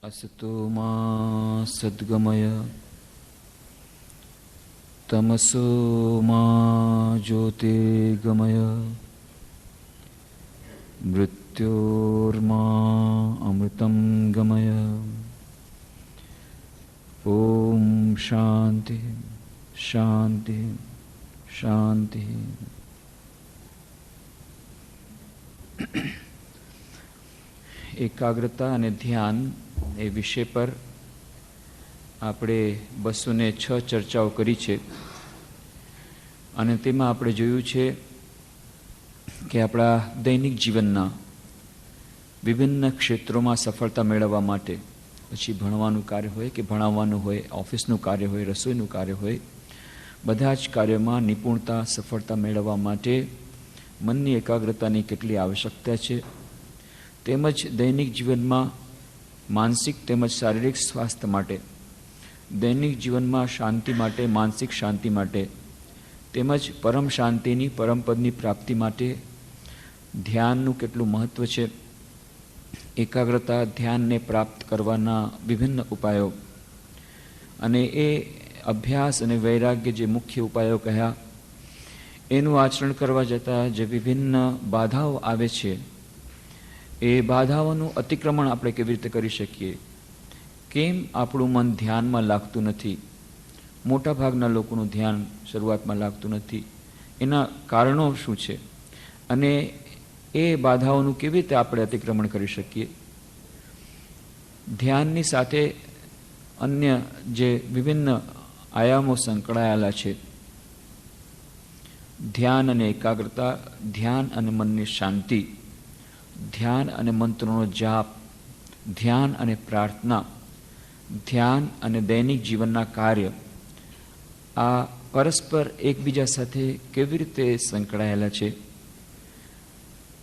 असतो मा सद्गमय तमसो मा ज्योतिर्गमय मृत्योर्मा अमृतं गमय। ओम शांति शांति शांति। एकाग्रता અને ધ્યાન એ વિષય પર આપણે 206 ચર્ચાઓ કરી છે અને તેમાં આપણે જોયું છે કે આપણા દૈનિક જીવનના વિભિન્ન ક્ષેત્રોમાં સફળતા મેળવવા માટે, પછી ભણવાનું કાર્ય હોય કે ભણાવવાનું હોય, ઓફિસનું કાર્ય હોય, રસોઈનું કાર્ય હોય, બધા જ કાર્યોમાં નિપુણતા સફળતા મેળવવા માટે મનની એકાગ્રતાની કેટલી આવશ્યકતા છે, તેમજ દૈનિક જીવનમાં માનસિક તેમજ શારીરિક સ્વાસ્થ્ય માટે, દૈનિક જીવનમાં શાંતિ માટે, માનસિક શાંતિ માટે, તેમજ પરમ શાંતિની પરમપદની પ્રાપ્તિ માટે ધ્યાનનું કેટલું મહત્ત્વ છે, એકાગ્રતા ધ્યાનને પ્રાપ્ત કરવાના વિભિન્ન ઉપાયો અને એ અભ્યાસ અને વૈરાગ્ય જે મુખ્ય ઉપાયો કહ્યા, એનું આચરણ કરવા જતાં જે વિભિન્ન બાધાઓ આવે છે, એ બાધાઓનું અતિક્રમણ આપણે કેવી રીતે કરી શકીએ, કેમ આપણું મન ધ્યાનમાં લાગતું નથી, મોટા ભાગના લોકોનું ધ્યાન શરૂઆતમાં લાગતું નથી, એના કારણો શું છે અને એ બાધાઓનું કેવી રીતે આપણે અતિક્રમણ કરી શકીએ. ધ્યાનની સાથે અન્ય જે વિભિન્ન આયામો સંકળાયેલા છે, ધ્યાન અને એકાગ્રતા, ધ્યાન અને મનની શાંતિ, ધ્યાન અને મંત્રોનો જાપ, ધ્યાન અને પ્રાર્થના, ધ્યાન અને દૈનિક જીવનના કાર્ય, આ પરસ્પર એકબીજા સાથે કેવી રીતે સંકળાયેલા છે,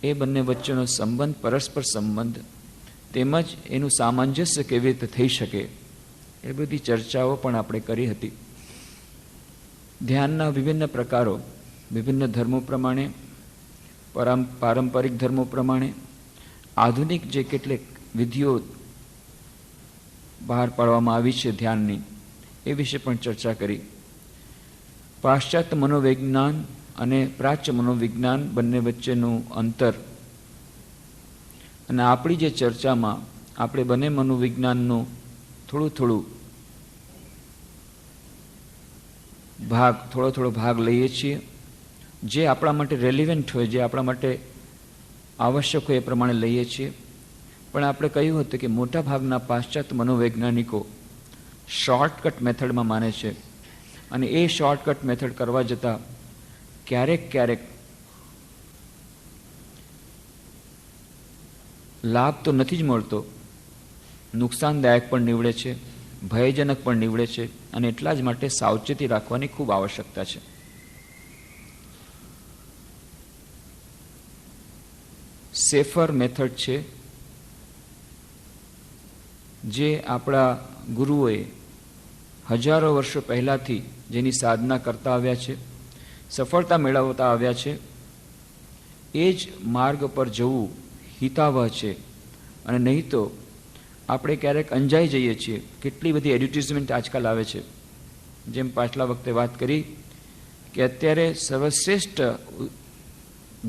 એ બંને વચ્ચેનો સંબંધ, પરસ્પર સંબંધ, તેમજ એનું સામંજસ્ય કેવી રીતે થઈ શકે, એ બધી ચર્ચાઓ પણ આપણે કરી હતી. ધ્યાનના વિભિન્ન પ્રકારો વિભિન્ન ધર્મો પ્રમાણે, પારંપરિક ધર્મો પ્રમાણે, આધુનિક જે કેટલીક વિધિઓ બહાર પાડવામાં આવી છે ધ્યાનની, એ વિશે પણ ચર્ચા કરી. પાશ્ચાત્ય મનોવિજ્ઞાન અને પ્રાચ્ય મનોવિજ્ઞાન બંને વચ્ચેનું અંતર અને આપણી જે ચર્ચામાં આપણે બંને મનોવિજ્ઞાનનું થોડું થોડો ભાગ લઈએ છીએ, જે આપણા માટે રેલિવન્ટ હોય, જે આપણા માટે આવશ્યક હોય એ પ્રમાણે લઈએ છીએ. પણ આપણે કહ્યું હતું કે મોટા ભાગના પાશ્ચાત્ય મનોવૈજ્ઞાનિકો શોર્ટકટ મેથડમાં માને છે અને એ શોર્ટકટ મેથડ કરવા જતાં ક્યારેક લાભ તો નથી જ મળતો, નુકસાનદાયક પણ નીવડે છે, ભયજનક પણ નીવડે છે અને એટલા જ માટે સાવચેતી રાખવાની ખૂબ આવશ્યકતા છે. સેફર મેથડ છે જે આપણા ગુરુઓએ હજારો વર્ષો પહેલાંથી જેની સાધના કરતા આવ્યા છે, સફળતા મેળવતા આવ્યા છે, એ જ માર્ગ પર જવું હિતાવહ છે. અને નહીં તો આપણે ક્યારેક અંજાઈ જઈએ છીએ. કેટલી બધી એડવર્ટિઝમેન્ટ આજકાલ આવે છે, જેમ પાછલા વખતે વાત કરી કે અત્યારે સર્વશ્રેષ્ઠ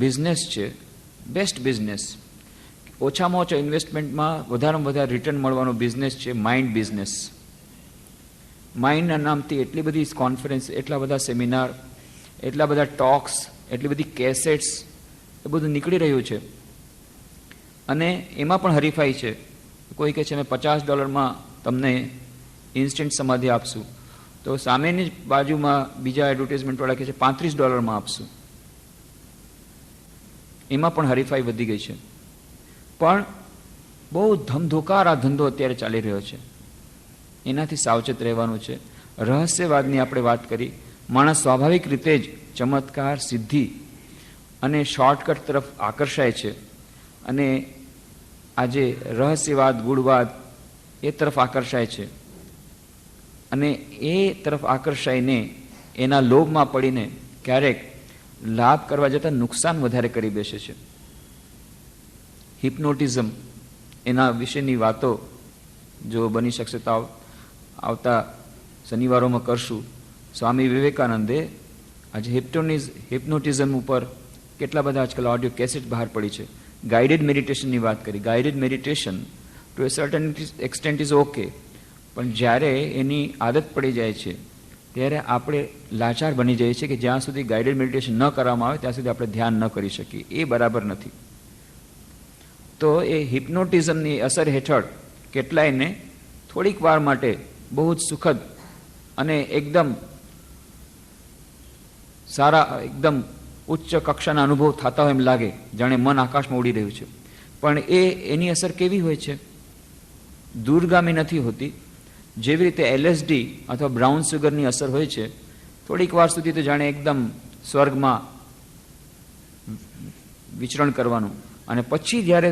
બિઝનેસ છે, બેસ્ટ બિઝનેસ, ઓછામાં ઓછા ઇન્વેસ્ટમેન્ટમાં વધારેમાં વધારે રિટર્ન મળવાનો બિઝનેસ છે માઇન્ડ બિઝનેસ. માઇન્ડના નામથી એટલી બધી કોન્ફરન્સ, એટલા બધા સેમિનાર, એટલા બધા ટોક્સ, એટલી બધી કેસેટ્સ, એ બધું નીકળી રહ્યું છે અને એમાં પણ હરીફાઈ છે. કોઈ કહે છે અમે $50 તમને ઇન્સ્ટન્ટ સમાધિ આપશું, તો સામેની જ બાજુમાં બીજા એડવર્ટાઇઝમેન્ટવાળા કહે છે $35 આપશું. એમાં પણ હરીફાઈ વધી ગઈ છે. પણ બહુ ધમધોકાર આ ધંધો અત્યારે ચાલી રહ્યો છે, એનાથી સાવચેત રહેવાનું છે. રહસ્યવાદની આપણે વાત કરી. માણસ સ્વાભાવિક રીતે જ ચમત્કાર, સિદ્ધિ અને શોર્ટકટ તરફ આકર્ષાય છે અને આજે રહસ્યવાદ, ગુણવાદ એ તરફ આકર્ષાય છે અને એ તરફ આકર્ષાઈને એના લોભમાં પડીને ક્યારેક લાભ કરવા જતાં નુકસાન વધારે કરી બેસે છે. હિપ્નોટિઝમ એના વિશેની વાતો જો બની શકશે તો આવતા શનિવારોમાં કરશું. સ્વામી વિવેકાનંદે આજે હિપ્નોટિઝમ ઉપર કેટલા બધા આજકાલ ઓડિયો કેસેટ બહાર પડી છે. ગાઈડેડ મેડિટેશનની વાત કરી. Guided meditation to a certain extent is okay, પણ જ્યારે એની આદત પડી જાય છે ત્યારે આપણે લાચાર બની જઈએ છીએ કે જ્યાં સુધી ગાઈડેડ મેડિટેશન ન કરવામાં આવે ત્યાં સુધી આપણે ધ્યાન ન કરી શકીએ. એ બરાબર નથી. તો એ હિપ્નોટિઝમની અસર હેઠળ કેટલાયને થોડીક વાર માટે બહુ જ સુખદ અને એકદમ સારા, એકદમ ઉચ્ચ કક્ષાના અનુભવ થતા હોય એમ લાગે, જાણે મન આકાશમાં ઉડી રહ્યું છે. પણ એની અસર કેવી હોય છે? દૂરગામી નથી હોતી. જેવી રીતે એલએસડી અથવા બ્રાઉન સુગરની અસર હોય છે, થોડીક વાર સુધી તો જાણે એકદમ સ્વર્ગમાં વિચરણ કરવાનું, અને પછી જ્યારે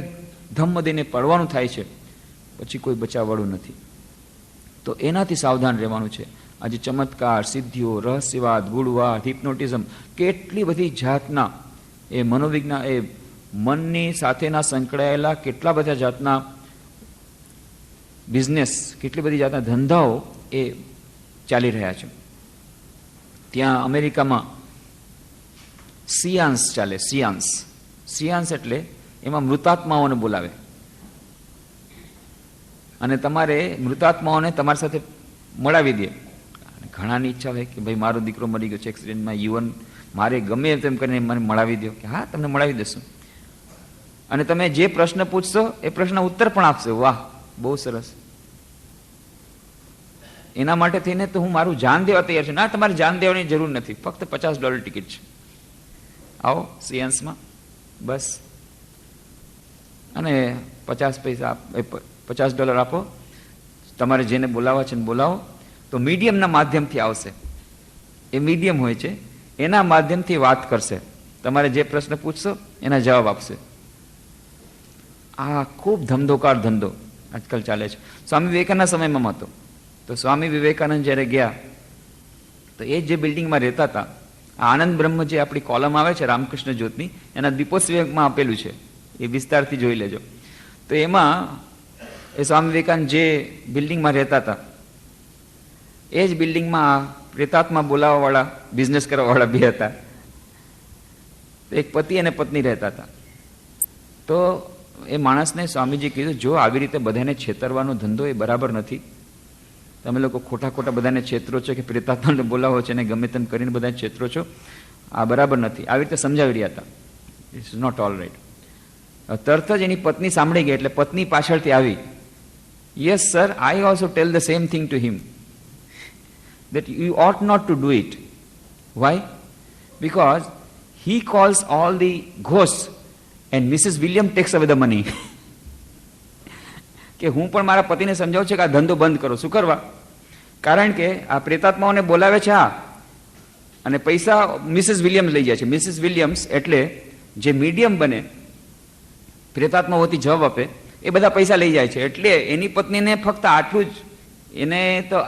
ધમ્મ દઈને પડવાનું થાય છે પછી કોઈ બચાવવાળું નથી. તો એનાથી સાવધાન રહેવાનું છે. આજે ચમત્કાર, સિદ્ધિઓ, રહસ્યવાદ, ગુડવાદ, હિપ્નોટિઝમ, કેટલી બધી જાતના એ મનોવિજ્ઞાન, એ મનની સાથેના સંકળાયેલા કેટલા બધા જાતના બિઝનેસ, કેટલી બધી જાતના ધંધાઓ એ ચાલી રહ્યા છે. ત્યાં અમેરિકામાં સિયાન્સ ચાલે. સિયાન્સ એટલે એમાં મૃતાત્માઓને બોલાવે અને તમારે મૃતાત્માઓને તમારી સાથે મળાવી દે. ઘણાની ઈચ્છા હોય કે ભાઈ મારો દીકરો મરી ગયો છે એક્સિડન્ટમાં, યુવન મારે ગમે તેમ કરીને મને મળાવી દો. કે હા, તમને મળાવી દેશું. અને તમે જે પ્રશ્ન પૂછશો એ પ્રશ્ન ઉત્તર પણ આપશો. વાહ, બહુ સરસ. એના માટે થઈને તો હું મારું જાન દેવા તૈયાર છું. ના, તમારે જાન દેવાની જરૂર નથી, ફક્ત $50 ટિકિટ છે. આવો સિયાન્સમાં, બસ. અને $50 આપો. તમારે જેને બોલાવવા છે ને બોલાવો. તો મીડિયમના માધ્યમથી આવશે. એ મીડિયમ હોય છે, એના માધ્યમથી વાત કરશે. તમારે જે પ્રશ્ન પૂછશો એના જવાબ આપશે. આ ખૂબ ધમધોકાર ધંધો આજકાલ ચાલે છે. સ્વામી વિવેકાનંદના સમયમાં હતો. તો સ્વામી વિવેકાનંદ જ્યારે ગયા તો એ જે બિલ્ડિંગમાં રહેતા હતા, આનંદ બ્રહ્મ જે આપણી કોલમ આવે છે રામકૃષ્ણ જ્યોતની, એના દીપોત્સવમાં આપેલું છે, એ વિસ્તારથી જોઈ લેજો. તો એમાં એ સ્વામી વિવેકાનંદ જે બિલ્ડિંગમાં રહેતા હતા એ જ બિલ્ડિંગમાં પ્રેતાત્મા બોલાવવાવાળા, બિઝનેસ કરવાવાળા બે હતા. એક પતિ અને પત્ની રહેતા હતા. તો એ માણસને સ્વામીજી કીધું, જો આવી રીતે બધાને છેતરવાનો ધંધો એ બરાબર નથી. તમે લોકો ખોટા બધાને છેતરો છો કે પ્રેતાત્માને બોલાવો છો અને ગમે તેમ કરીને બધાને છેતરો છો, આ બરાબર નથી. આવી રીતે સમજાવી રહ્યા હતા. It's not all right. તરત જ એની પત્ની સાંભળી ગઈ એટલે પત્ની પાછળથી આવી, yes sir, I also tell the same thing to him that you ought not to do it. Why? Because he calls all the ghosts and Mrs. William takes away the money. કે હું પણ મારા પતિને સમજાવું છું કે આ ધંધો બંધ કરો. શું કરવા? કારણ કે આ પ્રેતાત્માઓને બોલાવે છે અને પૈસા મિસિસ વિલિયમ્સ લઈ જાય છે. મિસિસ વિલિયમ્સ એટલે જે મીડિયમ બને, પ્રેતાત્માઓથી જવાબ આપે, એ બધા પૈસા લઈ જાય છે. એટલે એની પત્નીને ફક્ત આટલું જ, એને તો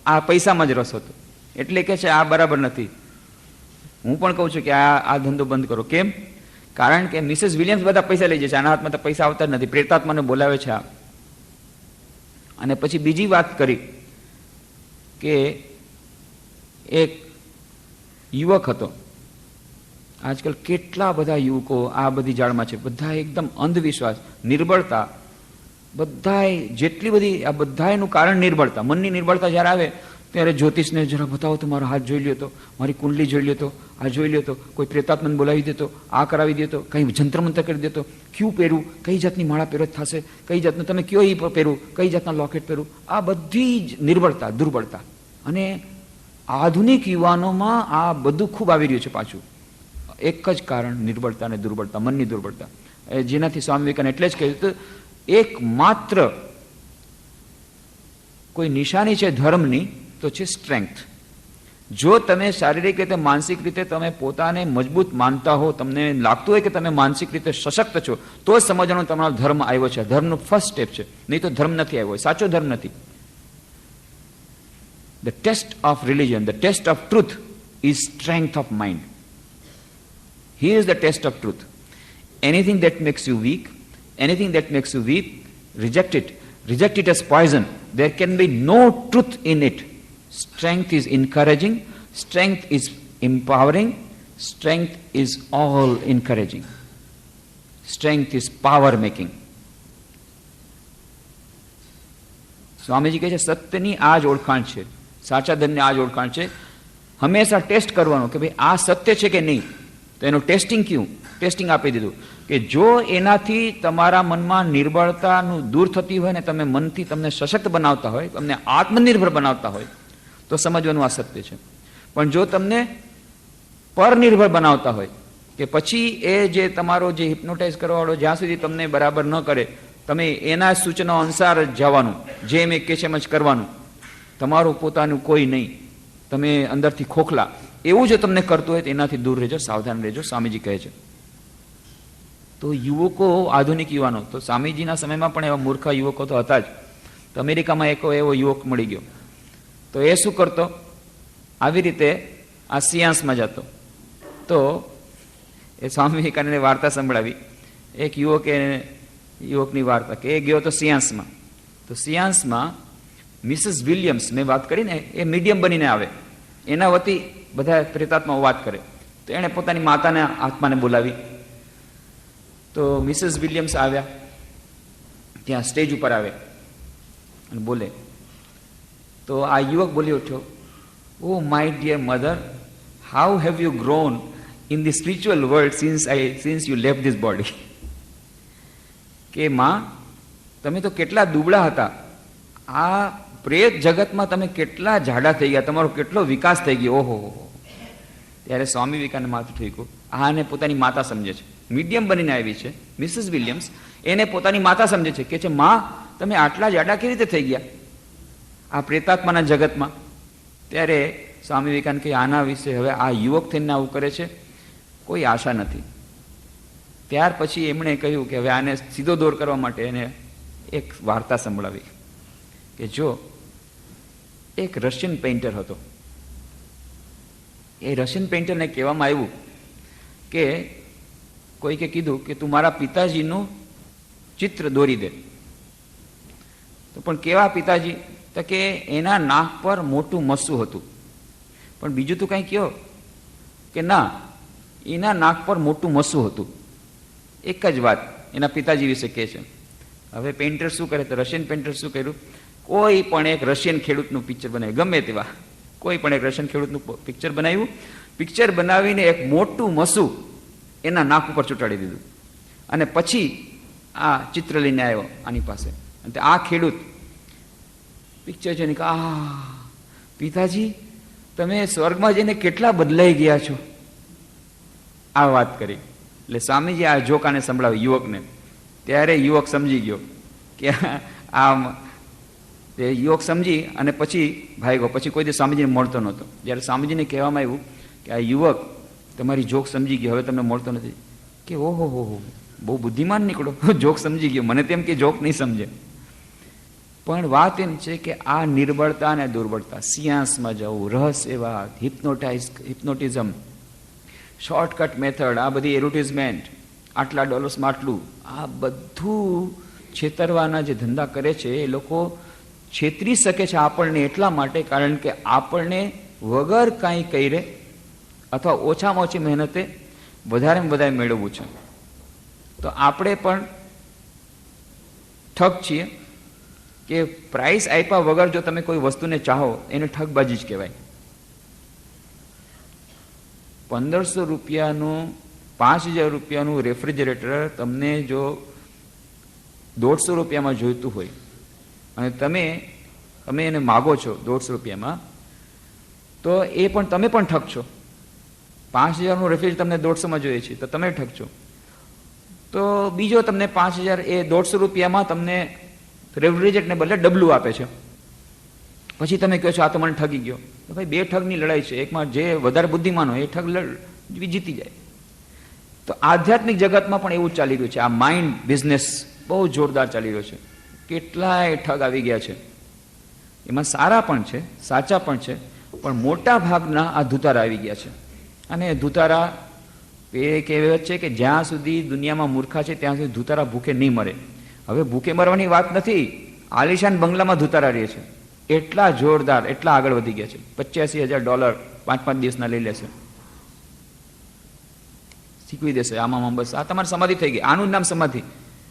આ પૈસામાં જ રસ હતો. એટલે કે છે આ બરાબર નથી. હું પણ કહું છું કે આ ધંધો બંધ કરો. કેમ? કારણ કે મિસિસ વિલિયમ્સ બધા પૈસા લઈ જાય છે, આના હાથમાં તો પૈસા આવતા જ નથી, પ્રેતાત્માને બોલાવે છે આ. અને પછી બીજી વાત કરી કે એક યુવક હતો. આજકાલ કેટલા બધા યુવકો આ બધી જાળમાં છે, બધા એકદમ અંધવિશ્વાસ, નિર્બળતા, બધાય જેટલી બધી, આ બધાયનું કારણ નિર્બળતા. મનની નિર્બળતા જ્યારે આવે ત્યારે જ્યોતિષને જરા બતાવો તો, મારો હાથ જોઈ લ્યો તો, મારી કુંડલી જોઈ લ્યો તો, આ જોઈ લ્યો તો, કોઈ પ્રેતાત્માને બોલાવી દેતો, આ કરાવી દેતો, કંઈ જંત્રમંત્ર કરી દેતો, ક્યું પહેરું, કઈ જાતની માળા પહેરો થશે, કઈ જાતનું તમે કયો એ પહેરું, કઈ જાતના લોકેટ પહેરું, આ બધી જ નિર્બળતા, દુર્બળતા. અને આધુનિક યુવાનોમાં આ બધું ખૂબ આવી રહ્યું છે પાછું. એક જ કારણ નિર્બળતા અને દુર્બળતા, મનની દુર્બળતા. જેનાથી સ્વામી વિવેકાનંદ એટલે જ કહ્યું હતું, એકમાત્ર કોઈ નિશાની છે ધર્મની તો છે સ્ટ્રેન્થ. જો તમે શારીરિક રીતે, માનસિક રીતે તમે પોતાને મજબૂત માનતા હો, તમને લાગતું હોય કે તમે માનસિક રીતે સશક્ત છો, તો જ સમજવાનો તમારો ધર્મ આવ્યો છે. ધર્મનું ફર્સ્ટ સ્ટેપ છે, નહીં તો ધર્મ નથી આવ્યો, સાચો ધર્મ નથી. The test of religion, the test of truth is strength of mind. Here is the test of truth. Anything that makes you weak, anything that makes you weak, reject it. reject it as poison. There can be no truth in it. Strength is encouraging, strength is empowering, strength is all encouraging. Strength is power making. Swamiji કહે છે સત્યની આ જ ઓળખાણ છે, સાચા ધનની આ જ ઓળખાણ છે. હંમેશા ટેસ્ટ કરવાનો કે ભાઈ આ સત્ય છે કે નહીં. તો એનું ટેસ્ટિંગ આપી દીધું કે જો એનાથી તમારા મનમાં નિર્બળતાનું દૂર થતી હોય ને તમે મનથી તમને સશક્ત બનાવતા હોય, તમને આત્મનિર્ભર બનાવતા હોય તો સમજવાનું આ સત્ય છે. પણ જો તમને પરનિર્ભર બનાવતા હોય કે પછી એ જે તમારો જે હિપ્નોટાઇઝ કરવાવાળો જ્યાં સુધી તમને બરાબર ન કરે, તમે એના સૂચનો અનુસાર જ જવાનું, જેમ એ કે છે એમ જ કરવાનું, તમારું પોતાનું કોઈ નહીં, તમે અંદરથી ખોખલા, એવું જો તમને કરતું હોય તો એનાથી દૂર રહેજો, સાવધાન રહેજો, સ્વામીજી કહે છે. તો યુવકો, આધુનિક યુવાનો, તો સ્વામીજીના સમયમાં પણ એવા મૂર્ખા યુવકો તો હતા જ. તો અમેરિકામાં એક એવો યુવક મળી ગયો. તો એ શું કરતો, આવી રીતે આ સિયાન્સમાં જતો. તો એ સ્વામી વિવેકાનંદે વાર્તા સંભળાવી. એક યુવકની વાર્તા કે એ ગયો તો સિયાન્સમાં. તો સિયાન્સમાં મિસિસ વિલિયમ્સ, મેં વાત કરીને, એ મીડિયમ બનીને આવે, એના વતી બધા પ્રેતાત્માઓ વાત કરે. તો એણે પોતાની માતાને આત્માને બોલાવી. તો મિસિસ વિલિયમ્સ આવ્યા, ત્યાં સ્ટેજ ઉપર આવે અને બોલે. તો આ યુવક બોલી ઉઠ્યો, oh my dear mother, how have you grown in the spiritual world since you left this body. કે માં, તમે તો કેટલા દુબળા હતા, આ પ્રેત જગતમાં તમે કેટલા જાડા થઈ ગયા, તમારો કેટલો વિકાસ થઈ ગયો, ઓહો. ત્યારે સ્વામી વિવેકાનંદ માથું ઠીકું. આને પોતાની માતા સમજે છે, મીડિયમ બનીને આવી છે મિસિસ વિલિયમ્સ, એને પોતાની માતા સમજે છે. કે છે માં, તમે આટલા જાડા કેવી રીતે થઈ ગયા આ પ્રેતાત્માના જગતમાં. ત્યારે સ્વામી વિવેકાનંદ કે આના વિશે હવે આ યુવક થઈને આવું કરે છે, કોઈ આશા નથી. ત્યાર પછી એમણે કહ્યું કે હવે આને સીધો દોર કરવા માટે એને એક વાર્તા સંભળાવી કે જો એક રશિયન પેઇન્ટર હતો. એ રશિયન પેઇન્ટરને કહેવામાં આવ્યું કે કોઈકે કીધું કે તું મારા પિતાજીનું ચિત્ર દોરી દે. તો પણ કેવા પિતાજી? તો કે એના નાક પર મોટું મસ્સું હતું. પણ બીજું તું કંઈ કહો કે ના, એના નાક પર મોટું મસ્સું હતું. એક જ વાત એના પિતાજી વિશે કહે છે. હવે પેઇન્ટર શું કરે? તો રશિયન પેઇન્ટર શું કર્યું? કોઈ પણ એક રશિયન ખેડૂતનું પિક્ચર બનાવ્યું, ગમે તેવા કોઈ પણ એક રશિયન ખેડૂતનું પિક્ચર બનાવ્યું. પિક્ચર બનાવીને એક મોટું મસું એના નાક ઉપર ચોંટાડી દીધું. અને પછી આ ચિત્ર લઈને આવ્યો આની પાસે. અને આ ખેડૂત પિક્ચર જોઈને કે આ પિતાજી, તમે સ્વર્ગમાં જઈને કેટલા બદલાઈ ગયા છો, આ વાત કરી. એટલે સ્વામીજી આ જોકાને સંભળાવ્યું યુવકને. ત્યારે યુવક સમજી ગયો કે આ યુવક સમજી અને પછી ભાગ્યો. પછી કોઈ દિવસ સ્વામીજીને મળતો નહોતો. જ્યારે સ્વામીજીને કહેવામાં આવ્યું કે આ યુવક તમારી જોક સમજી ગયો, હવે તમને મળતો નથી, કે ઓહો હો, બહુ બુદ્ધિમાન નીકળો, જોક સમજી ગયો. મને તેમ કે જોક નહીં સમજે. પણ વાત એમ છે કે આ નિર્બળતા અને દુર્બળતા, સિયાન્સમાં જવું, રહસ્યવાદ, હિપ્નોટિઝમ, શોર્ટકટ મેથડ, આ બધી એડવર્ટિઝમેન્ટ, આટલા ડોલર્સમાં આટલું, આ બધું છેતરવાના જે ધંધા કરે છે એ લોકો છેતરી શકે છે આપણને એટલા માટે કારણ કે આપણને વગર કાંઈ કરે અથવા ઓછામાં ઓછી મહેનતે વધારેમાં વધારે મેળવવું છે. તો આપણે પણ ઠગ છીએ કે પ્રાઇસ આપ્યા વગર જો તમે કોઈ વસ્તુને ચાહો એને ઠગબાજી જ કહેવાય. 1500 રૂપિયાનું 5000 રૂપિયાનું રેફ્રિજરેટર તમને જો 150 રૂપિયામાં જોઈતું હોય અને તમે એને માગો છો 150 રૂપિયામાં, તો એ પણ તમે પણ ઠગ છો. 5000નું રેફ્રિજરેટર તમને 150માં જોઈએ છે તો તમે ઠગ છો. તો બીજો તમને 5000 એ 150 રૂપિયામાં તમને રેફ્રિજરેટરને બદલે ડબલું આપે છે. પછી તમે કહો છો આ તો મને ઠગી ગયો. તો ભાઈ બે ઠગની લડાઈ છે. એકમાં જે વધારે બુદ્ધિમાન હોય એ ઠગ જીતી જાય. તો આધ્યાત્મિક જગતમાં પણ એવું ચાલી રહ્યું છે. આ માઇન્ડ બિઝનેસ બહુ જોરદાર ચાલી રહ્યો છે. કેટલાય ઠગ આવી ગયા છે. એમાં સારા પણ છે, સાચા પણ છે, પણ મોટા ભાગના આ ધુતારા આવી ગયા છે. અને ધુતારા એ કહેવત છે કે જ્યાં સુધી દુનિયામાં મૂર્ખા છે ત્યાં સુધી ધુતારા ભૂખે નહીં મરે. હવે ભૂખે મરવાની વાત નથી, આલિશાન બંગલામાં ધુતારા રહે છે, એટલા જોરદાર, એટલા આગળ વધી ગયા છે. $85,000 5 દિવસના લઈ લેશે, શીખવી દેશે આમાં. બસ આ તમારી સમાધિ થઈ ગઈ, આનું નામ સમાધિ,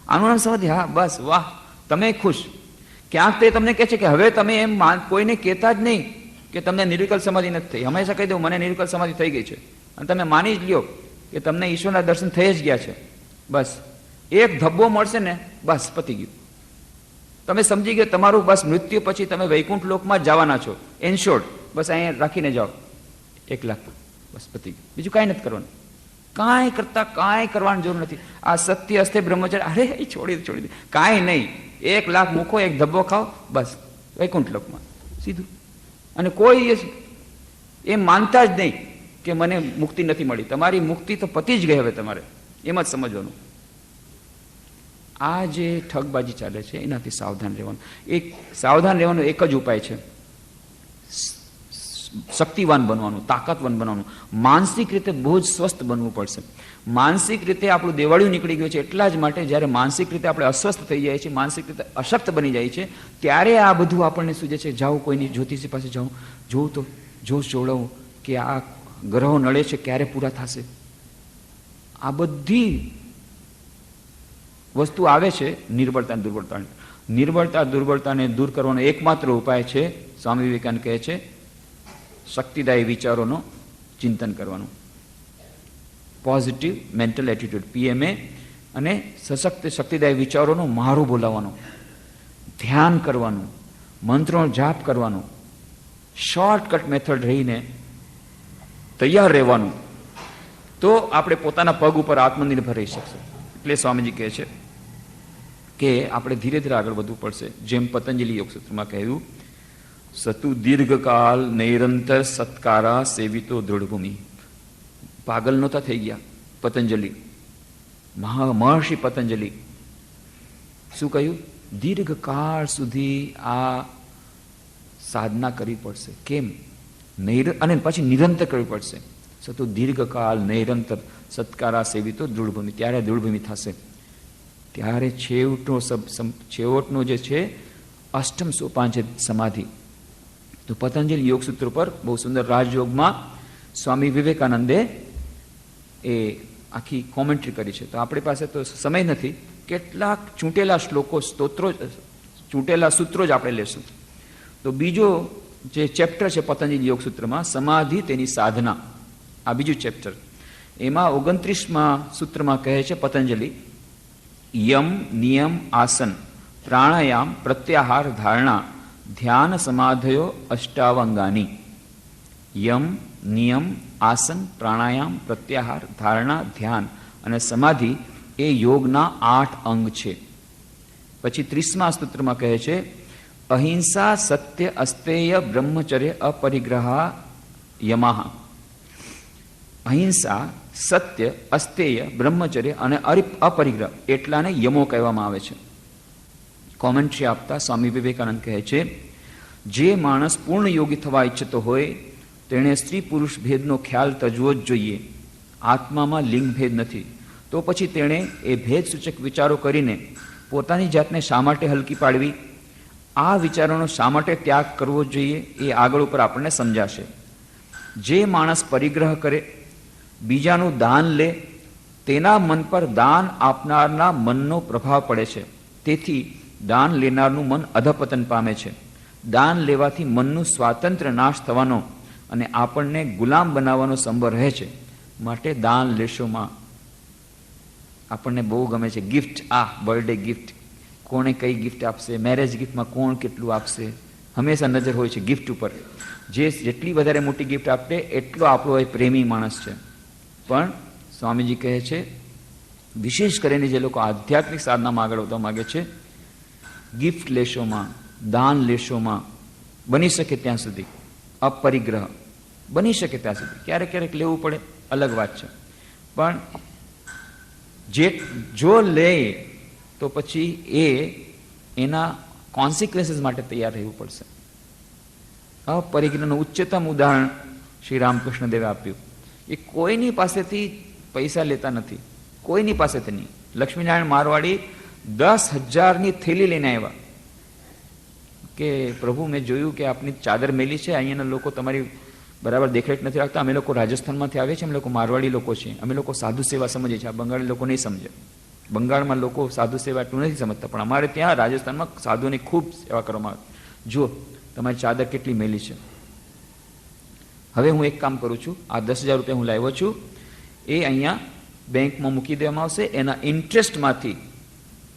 આનું નામ સમાધિ. હા બસ, વાહ, તમે ખુશ. ક્યાંક તે તમને કહે છે કે હવે તમે એમ કોઈને કહેતા જ નહીં કે તમને નિર્વિકલ્પ સમાધિ નથી થઈ. હંમેશા કહી દઉં મને નિર્વિકલ્પ સમાધિ થઈ ગઈ છે, અને તમે માની જ લ્યો કે તમને ઈશ્વરના દર્શન થઈ જ ગયા છે. બસ એક ધબ્બો મળશે ને, બસ પતી ગયું. તમે સમજી ગયા તમારું બસ મૃત્યુ પછી તમે વૈકુંઠ લોકમાં જ જવાના છો. એન શોર્ટ, બસ અહીંયા રાખીને જાઓ 1 લાખ, બસ પતી ગયું. બીજું કાંઈ નથી કરવાનું, કાંઈ કરવાની જરૂર નથી. આ સત્ય અસ્તે બ્રહ્મચર્ય, અરે એ છોડી દે, કાંઈ નહીં. 1 લાખ મૂકો, એક ધબ્બો ખાઓ, બસ વૈકુંઠ લોકમાં સીધું. અને કોઈ એ માનતા જ નહીં કે મને મુક્તિ નથી મળી. તમારી મુક્તિ તો પતી જ ગઈ. હવે તમારે એમ જ સમજવાનું. આ જે ઠગબાજી ચાલે છે એનાથી સાવધાન રહેવાનું. સાવધાન રહેવાનો એક જ ઉપાય છે, શક્તિવાન બનવાનું, તાકાતવાન બનવાનું. માનસિક રીતે બહુ જ સ્વસ્થ બનવું પડશે. માનસિક રીતે આપણું દેવાળિયું નીકળી ગયું છે. એટલા જ માટે જ્યારે માનસિક રીતે આપણે અસ્વસ્થ થઈ જાય છે, માનસિક રીતે અશક્ત બની જાય છે, ત્યારે આ બધું આપણને સૂચે છે જાઓ કોઈની જ્યોતિષી પાસે જાઉં, જોઉં તો જોશ જોડાવું કે આ ગ્રહો નડે છે ક્યારે પૂરા થશે. આ બધી વસ્તુ આવે છે નિર્બળતા દુર્બળતાને દૂર કરવાનો એકમાત્ર ઉપાય છે, સ્વામી વિવેકાનંદ કહે છે, શક્તિદાયી વિચારોનો ચિંતન કરવાનું. પોઝિટિવ મેન્ટલ એટીટ્યુડ, PMA, અને સશક્ત શક્તિદાયી વિચારોનો મારું બોલાવવાનું, ધ્યાન કરવાનું, મંત્રોનો જાપ કરવાનું, શોર્ટકટ મેથડ રહીને તૈયાર રહેવાનું. તો આપણે પોતાના પગ ઉપર આત્મનિર્ભર રહી શકશું. એટલે સ્વામીજી કહે છે કે આપણે ધીરે ધીરે આગળ વધવું પડશે. જેમ પતંજલિ યોગસૂત્રમાં કહ્યું, સતુ દીર્ઘકાલ નૈરંતર સત્કારા સેવિતો દૃઢભૂમિ. પાગલ નહોતા થઈ ગયા પતંજલિ, મહર્ષિ પતંજલિ. શું કહ્યું? દીર્ઘકાળ સુધી આ સાધના કરવી પડશે. કેમ? અને પછી નિરંતર કરવી પડશે. સતુ દીર્ઘકાલ નૈરંતર સત્કારા સેવિતો દૃઢભૂમિ. ત્યારે દૃઢભૂમિ થશે. ત્યારે છેવટનો જે છે અષ્ટમ સોપાન છે સમાધિ. તો પતંજલિ યોગસૂત્ર પર બહુ સુંદર રાજયોગમાં સ્વામી વિવેકાનંદે એ આખી કોમેન્ટ્રી કરી છે. તો આપણી પાસે તો સમય નથી, કેટલાક ચૂંટેલા શ્લોકો, સ્તોત્રો, ચૂંટેલા સૂત્રો જ આપણે લેશું. તો બીજો જે ચેપ્ટર છે પતંજલિ યોગસૂત્રમાં, સમાધિ તેની સાધના, આ બીજું ચેપ્ટર. એમાં 29મા સૂત્રમાં કહે છે પતંજલિ, યમ નિયમ આસન પ્રાણાયામ પ્રત્યાહાર ધારણા ધ્યાન સમાધયો અષ્ટાવંગાની. યમ નિયમ આસન પ્રાણાયામ પ્રત્યાહાર ધારણા ધ્યાન અને સમાધિ એ યોગના 8 અંગ છે. પછી 30મા સૂત્રમાં કહે છે, અહિંસા સત્ય અસ્તેય બ્રહ્મચર્ય અપરિગ્રહા યમાહ. અહિંસા, સત્ય, અસ્તેય, બ્રહ્મચર્ય અને અપરિગ્રહ એટલાને યમો કહેવામાં આવે છે. કોમેન્ટ્રી આપતા સ્વામી વિવેકાનંદ કહે છે, જે માણસ પૂર્ણ યોગી થવા ઈચ્છતો હોય તેણે સ્ત્રી પુરુષ ભેદનો ખ્યાલ તજવો જ જોઈએ. આત્મામાં લિંગ ભેદ નથી, તો પછી તેણે એ ભેદ સૂચક વિચારો કરીને પોતાની જાતને શા માટે હલકી પાડવી, આ વિચારોનો શા માટે ત્યાગ કરવો જોઈએ, એ આગળ ઉપર આપણને સમજાશે. જે માણસ પરિગ્રહ કરે, બીજાનું દાન લે, તેના મન પર દાન આપનારના મનનો પ્રભાવ પડે છે. તેથી દાન લેનારનું મન અધપતન પામે છે. દાન લેવાથી મનનું સ્વાતંત્ર્ય નાશ થવાનો અને આપણને ગુલામ બનાવવાનો સંભવ રહે છે. માટે દાન લેશોમાં આપણને બહુ ગમે છે ગિફ્ટ. આ બર્થડે ગિફ્ટ, કોણે કઈ ગિફ્ટ આપશે, મેરેજ ગિફ્ટમાં કોણ કેટલું આપશે, હંમેશા નજર હોય છે ગિફ્ટ ઉપર. જેટલી વધારે મોટી ગિફ્ટ આપે એટલો આપણો એ પ્રેમી માણસ છે. પણ સ્વામીજી કહે છે, વિશેષ કરીને જે લોકો આધ્યાત્મિક સાધનામાં આગળ વધવા માગે છે, ગિફ્ટ લેશોમાં, દાન લેશોમાં બની શકે ત્યાં સુધી અપરિગ્રહ, બની શકે ત્યાં સુધી. ક્યારેક ક્યારેક લેવું પડે, અલગ વાત છે. પણ જો લે તો પછી એના કોન્સિક્વન્સીસ માટે તૈયાર રહેવું પડશે. અપરિગ્રહનું ઉચ્ચતમ ઉદાહરણ શ્રી રામકૃષ્ણ દેવે આપ્યું. એ કોઈની પાસેથી પૈસા લેતા નથી, કોઈની પાસેથી નહીં. લક્ષ્મીનારાયણ મારવાડી 10,000ની થેલી લઈને આવ્યા. કે પ્રભુ મેં જોયું કે આપની ચાદર મેલી છે, અહીંયાના લોકો તમારી બરાબર દેખરેખ નથી રાખતા. અમે લોકો રાજસ્થાનમાંથી આવીએ છીએ, અમે લોકો મારવાડી લોકો છીએ, અમે લોકો સાધુ સેવા સમજીએ છીએ. આ બંગાળી લોકો નહીં સમજે. બંગાળમાં લોકો સાધુ સેવા એટલું નથી સમજતા, પણ અમારે ત્યાં રાજસ્થાનમાં સાધુની ખૂબ સેવા કરવામાં આવે. જુઓ તમારી ચાદર કેટલી મેલી છે. હવે હું એક કામ કરું છું, આ 10,000 રૂપિયા હું લાવ્યો છું, એ અહીંયા બેંકમાં મૂકી દેવામાં આવશે. એના ઇન્ટરેસ્ટમાંથી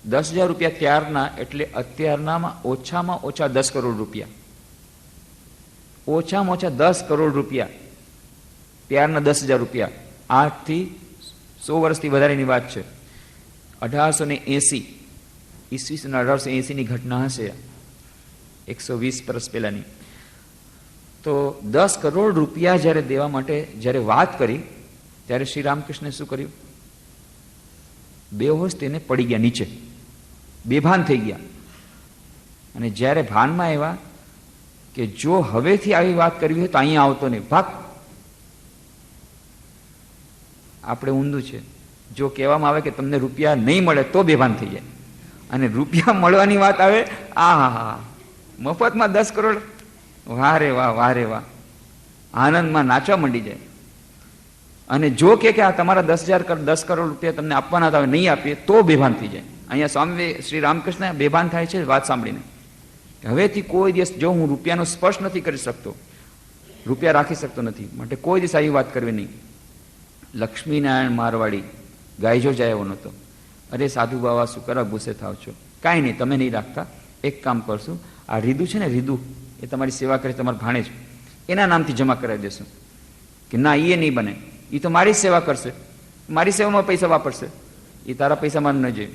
10,000 રૂપિયા ત્યારના એટલે અત્યારનામાં ઓછામાં ઓછા 10 કરોડ રૂપિયા, ઓછામાં ઓછા 10 કરોડ રૂપિયા, ત્યારના 10,000 રૂપિયા. આજથી 100 વર્ષથી વધારેની વાત છે. 1880 ઈસવીસન 1880ની ઘટના હશે, 120 વર્ષ પહેલાની. તો 10 કરોડ રૂપિયા જ્યારે દેવા માટે જ્યારે વાત કરી, ત્યારે શ્રી રામકૃષ્ણે શું કર્યું? બેહોશ તેને પડી ગયા નીચે, બેભાન થઈ ગયા. અને જ્યારે ભાનમાં આવ્યા કે જો હવેથી આવી વાત કરવી હોય તો અહીંયા આવતો નહીં, ભાગ. આપણે ઊંધું છે. જો કહેવામાં આવે કે તમને રૂપિયા નહીં મળે તો બેભાન થઈ જાય, અને રૂપિયા મળવાની વાત આવે, આ મફતમાં 10 કરોડ, વાહ રે વાહ, વાહ રે વાહ, આનંદમાં નાચવા માંડી જાય. અને જો કે આ તમારા 10 કરોડ રૂપિયા તમને આપવાના હતા, નહીં આપીએ તો બેભાન થઈ જાય. અહીંયા સ્વામી શ્રી રામકૃષ્ણ બેભાન થાય છે વાત સાંભળીને. હવેથી કોઈ દિવસ જો હું રૂપિયાનો સ્પર્શ નથી કરી શકતો, રૂપિયા રાખી શકતો નથી, માટે કોઈ દિવસ આવી વાત કરવી નહીં. લક્ષ્મીનારાયણ મારવાડી ગાયજો જાય એવો નહોતો. અરે સાધુ બાવા શું કરવા ગુસ્સે થાવ છો? કાંઈ નહીં, તમે નહીં રાખતા. એક કામ કરશું, આ રીદુ છે ને, રીદુ એ તમારી સેવા કરે, તમારા ભાણેજ, એના નામથી જમા કરાવી દેશું. કે ના, એ નહીં બને, એ તો મારી સેવા કરશે, મારી સેવામાં પૈસા વાપરશે, એ તારા પૈસામાં ન જાય,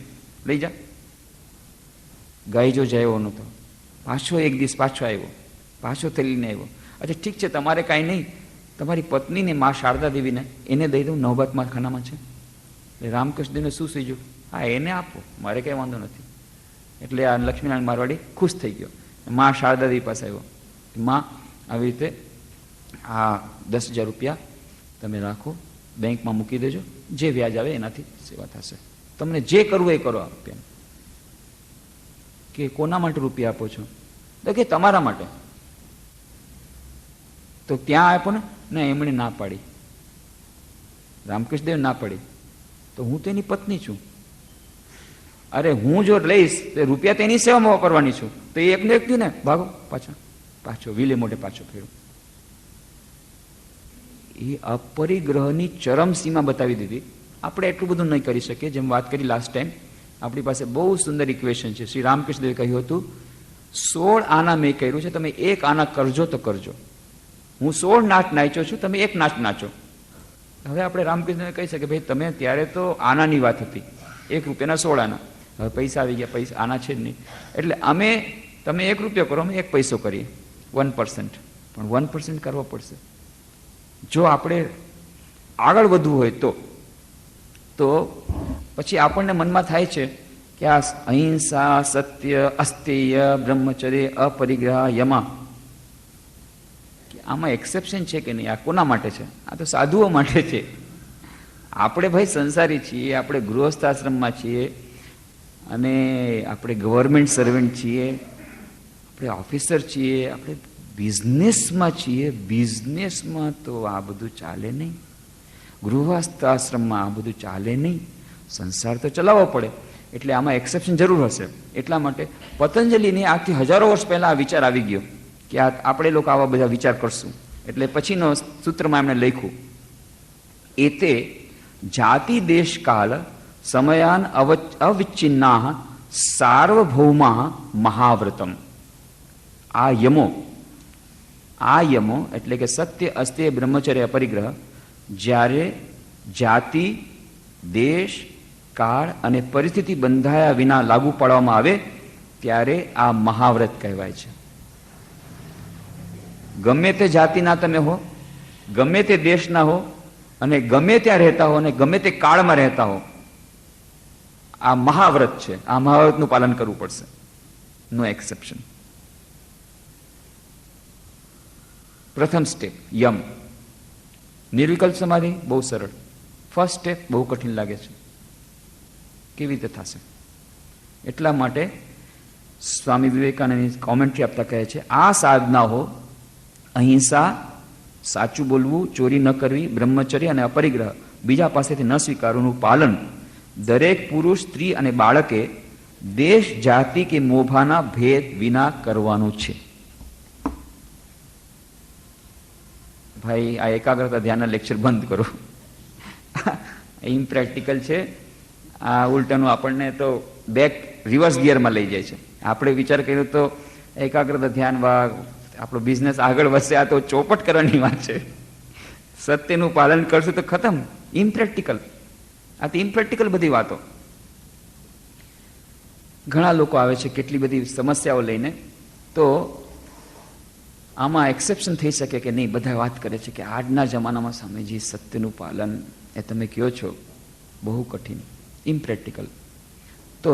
લઈ જા. ગાયજો જાય એવો નહોતો. પાછો એક દિવસ પાછો આવ્યો, પાછો થઈને આવ્યો. અચ્છા ઠીક છે, તમારે કાંઈ નહીં, તમારી પત્નીને મા શારદા દેવીને એને દઈ દઉં, નવબાતમાં ખાનામાં છે. એટલે રામકૃષ્ણદેવને શું સૂજ્યું? હા, એને આપો, મારે કંઈ વાંધો નથી. એટલે આ લક્ષ્મીનારાયણ મારવાડી ખુશ થઈ ગયો. મા શારદા દેવી પાસે આવ્યો, માં આવી રીતે આ 10,000 રૂપિયા તમે રાખો, બેંકમાં મૂકી દેજો, જે વ્યાજ આવે એનાથી સેવા થશે, તમને જે કરવું એ કરો. આ રૂપિયા કે કોના માટે રૂપિયા આપો છો? તો કે તમારા માટે. તો ત્યાં આપો ને. ના, એમણે ના પાડી, રામકૃષ્ણદેવ ના પાડી. તો હું તો એની પત્ની છું. અરે હું જો લઈશ તો રૂપિયા તેની સેવામાં વાપરવાની છું. તો એ એકને એક થયું ને, ભાગો પાછો વિલે મોઢે પાછો ફેરો. એ અપરિગ્રહની ચરમ સીમા બતાવી દીધી. આપણે એટલું બધું નહીં કરી શકીએ. જેમ વાત કરી લાસ્ટ ટાઈમ, આપણી પાસે બહુ સુંદર ઇક્વેશન છે. શ્રી રામકૃષ્ણદેવે કહ્યું હતું 16 આના મેં કર્યું છે, તમે 1 આના કરજો તો કરજો. હું 16 નાચ નાચ્યો છું, તમે 1 નાચ નાચો. હવે આપણે રામકૃષ્ણને કહી શકીએ, ભાઈ તમે ત્યારે તો આનાની વાત હતી, 1 રૂપિયાના 16 આના. હવે પૈસા આવી ગયા, પૈસા આના છે જ નહીં. એટલે તમે 1 રૂપિયો કરો, અમે 1 પૈસો કરીએ, 1%. પણ 1% કરવો પડશે જો આપણે આગળ વધવું હોય તો પછી આપણને મનમાં થાય છે કે આ અહિંસા, સત્ય, અસ્તેય, બ્રહ્મચર્ય, અપરિગ્રહ, યમા, આમાં એક્સેપ્શન છે કે નહીં? આ કોના માટે છે? આ તો સાધુઓ માટે છે. આપણે ભાઈ સંસારી છીએ, આપણે ગૃહસ્થાશ્રમમાં છીએ, અને આપણે ગવર્મેન્ટ સર્વન્ટ છીએ, આપણે ઓફિસર છીએ, આપણે બિઝનેસમાં છીએ. બિઝનેસમાં તો આ બધું ચાલે નહીં, ગૃહસ્થાશ્રમમાં આ બધું ચાલે નહીં, સંસાર તો ચલાવવો પડે. એટલે આમાં એક્સેપ્શન જરૂર હશે. એટલા માટે પતંજલિને આજથી હજારો વર્ષ પહેલા આ વિચાર આવી ગયો કે આપણે લોકો આવા બધા વિચાર કરશું. એટલે પછીનો સૂત્રમાં એમણે લખ્યું, એતે જાતિ દેશ કાલ સમયાન અવિચ્છિન્ના સાર્વભૌમા મહાવ્રતમ. આ યમો એટલે કે સત્ય, અસ્તેય, બ્રહ્મચર્ય, અપરિગ્રહ જ્યારે જાતિ, દેશ, કાળ અને પરિસ્થિતિ બંધાયા વિના લાગુ પાડવામાં આવે ત્યારે આ મહાવ્રત કહેવાય છે. ગમે તે જાતિના તમે હો, ગમે તે દેશના હો, અને ગમે ત્યાં રહેતા હો, અને ગમે તે કાળમાં રહેતા હો, આ મહાવ્રત છે. આ મહાવ્રતનું પાલન કરવું પડશે. નો એક્સેપ્શન. પ્રથમ સ્ટેપ યમ. નિર્વિકલ્પ સમાધિ બહુ સરળ. ફર્સ્ટ સ્ટેપ બહુ કઠિન લાગે છે. કેવી રીતે થશે? એટલા માટે સ્વામી વિવેકાનંદ કોમેન્ટ્રી આપતા કહે છે, આ સાધનાઓ અહિંસા, સાચું બોલવું, ચોરી ન કરવી, બ્રહ્મચર્ય અને અપરિગ્રહ, બીજા પાસેથી ન સ્વીકારવાનું પાલન દરેક પુરુષ, સ્ત્રી અને બાળકે દેશ, જાતિ કે મોભાના ભેદ વિના કરવાનું છે. ભાઈ આ એકાગ્રતા ધ્યાનના લેક્ચર બંધ કરો. ઇમ્પ્રેક્ટિકલ છે. આ ઉલટાનું આપણને તો બેક રિવર્સ ગિયરમાં લઈ જાય છે. આપણે વિચાર કર્યો તો એકાગ્રતા ધ્યાન આપણો બિઝનેસ આગળ વધશે. આ તો ચોપટ કરવાની વાત છે. સત્યનું પાલન કરશું તો ખતમ. ઇમ્પ્રેક્ટિકલ. આ તો ઇમ્પ્રેક્ટિકલ બધી વાતો. ઘણા લોકો આવે છે કેટલી બધી સમસ્યાઓ લઈને, તો આમાં એક્સેપ્શન થઈ શકે કે નહીં. બધા વાત કરે છે કે આજના જમાનામાં સ્વામીજી સત્યનું પાલન એ તમે કહો છો બહુ કઠિન, ઇમ્પ્રેક્ટિકલ. તો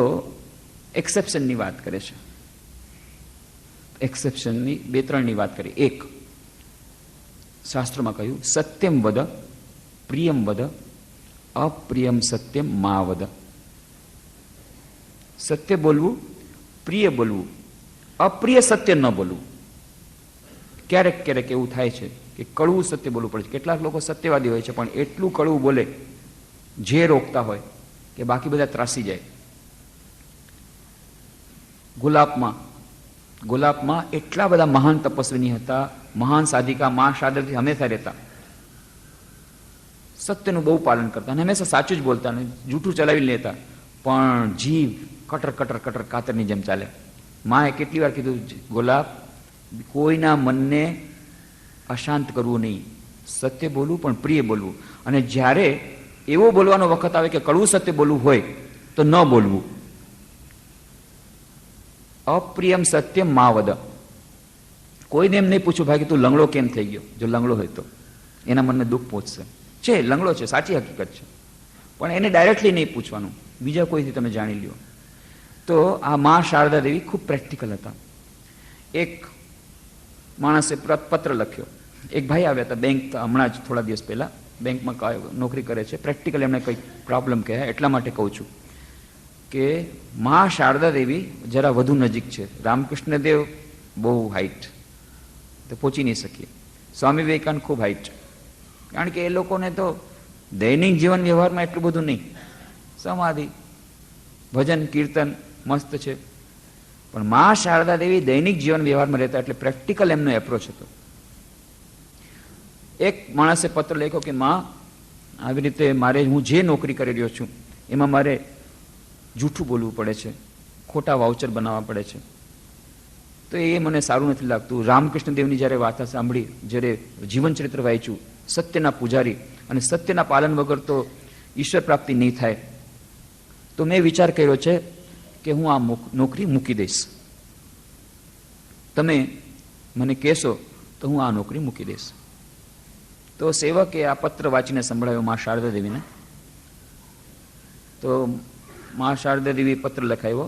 એક્સેપ્શનની વાત કરે છે. એક્સેપ્શનની બે ત્રણની વાત કરી. એક, શાસ્ત્રોમાં કહ્યું સત્યમ વદ, પ્રિયમ વદ, અપ્રિયમ સત્યમ મા વદ. સત્ય બોલવું, પ્રિય બોલવું, અપ્રિય સત્ય ન બોલવું. ક્યારેક ક્યારેક એવું થાય છે કે કડવું સત્ય બોલવું પડે છે. કેટલાક લોકો સત્યવાદી હોય છે પણ એટલું કડવું બોલે જે રોકતા હોય કે બાકી બધા ત્રાસી જાય. ગુલાબમાં એટલા બધા મહાન તપસ્વીની હતા, મહાન સાધિકા, મા શારદાથી હંમેશા રહેતા, સત્યનું બહુ પાલન કરતા અને હંમેશા સાચું જ બોલતા અને જૂઠું ચલાવી લેતા, પણ જીવ કટર કટર કટર કાતરની જેમ ચાલે. માએ કેટલી વાર કીધું, ગુલાબ કોઈના મનને અશાંત કરવું નહીં, સત્ય બોલવું પણ પ્રિય બોલવું. અને જ્યારે એવો બોલવાનો વખત આવે કે કડવું સત્ય બોલવું હોય તો ન બોલવું. અપ્રિયમ સત્યમ મા વદ. કોઈને એમ નહીં પૂછવું ભાઈ કે તું લંગડો કેમ થઈ ગયો. જો લંગડો હોય તો એના મનને દુઃખ પહોંચશે. છે લંગડો છે, સાચી હકીકત છે, પણ એને ડાયરેક્ટલી નહીં પૂછવાનું, બીજા કોઈથી તમે જાણી લ્યો. તો આ મા શારદા દેવી ખૂબ પ્રેક્ટિકલ હતા. એક માણસે પત્ર લખ્યો. એક ભાઈ આવ્યા હતા બેંક, હમણાં જ થોડા દિવસ પહેલા બેંકમાં નોકરી કરે છે. પ્રેક્ટિકલ એમને કંઈક પ્રોબ્લેમ કહે, એટલા માટે કહું છું કે મા શારદા દેવી જરા વધુ નજીક છે. રામકૃષ્ણ દેવ બહુ હાઈટ, તો પહોંચી નહીં શકીએ. સ્વામી વિવેકાનંદ ખૂબ હાઈટ, કારણ કે એ લોકોને તો દૈનિક જીવન વ્યવહારમાં એટલું બધું નહીં. સમાધિ, ભજન, કીર્તન મસ્ત છે, પણ મા શારદા દેવી દૈનિક જીવન વ્યવહારમાં રહેતા, એટલે પ્રેક્ટિકલ એમનો એપ્રોચ હતો. એક માણસે પત્ર લખ્યો કે માં, આવી રીતે હું જે નોકરી કરી રહ્યો છું એમાં મારે જૂઠું બોલવું પડે છે, ખોટા વાઉચર બનાવવા પડે છે, તો એ મને સારું નથી લાગતું. રામકૃષ્ણ દેવની જ્યારે વાર્તા સાંભળી, જ્યારે જીવનચરિત્ર વાંચ્યું, સત્યના પૂજારી, અને સત્યના પાલન વગર તો ઈશ્વર પ્રાપ્તિ નહીં થાય, તો મેં વિચાર કર્યો છે કે હું આ નોકરી મૂકી દઈશ. તમે મને કહેશો તો હું આ નોકરી મૂકી દઈશ. તો સેવકે આ પત્ર વાંચીને સંભળાવ્યો મા શારદા દેવીને. તો મા શારદા દેવી પત્ર લખાવ્યો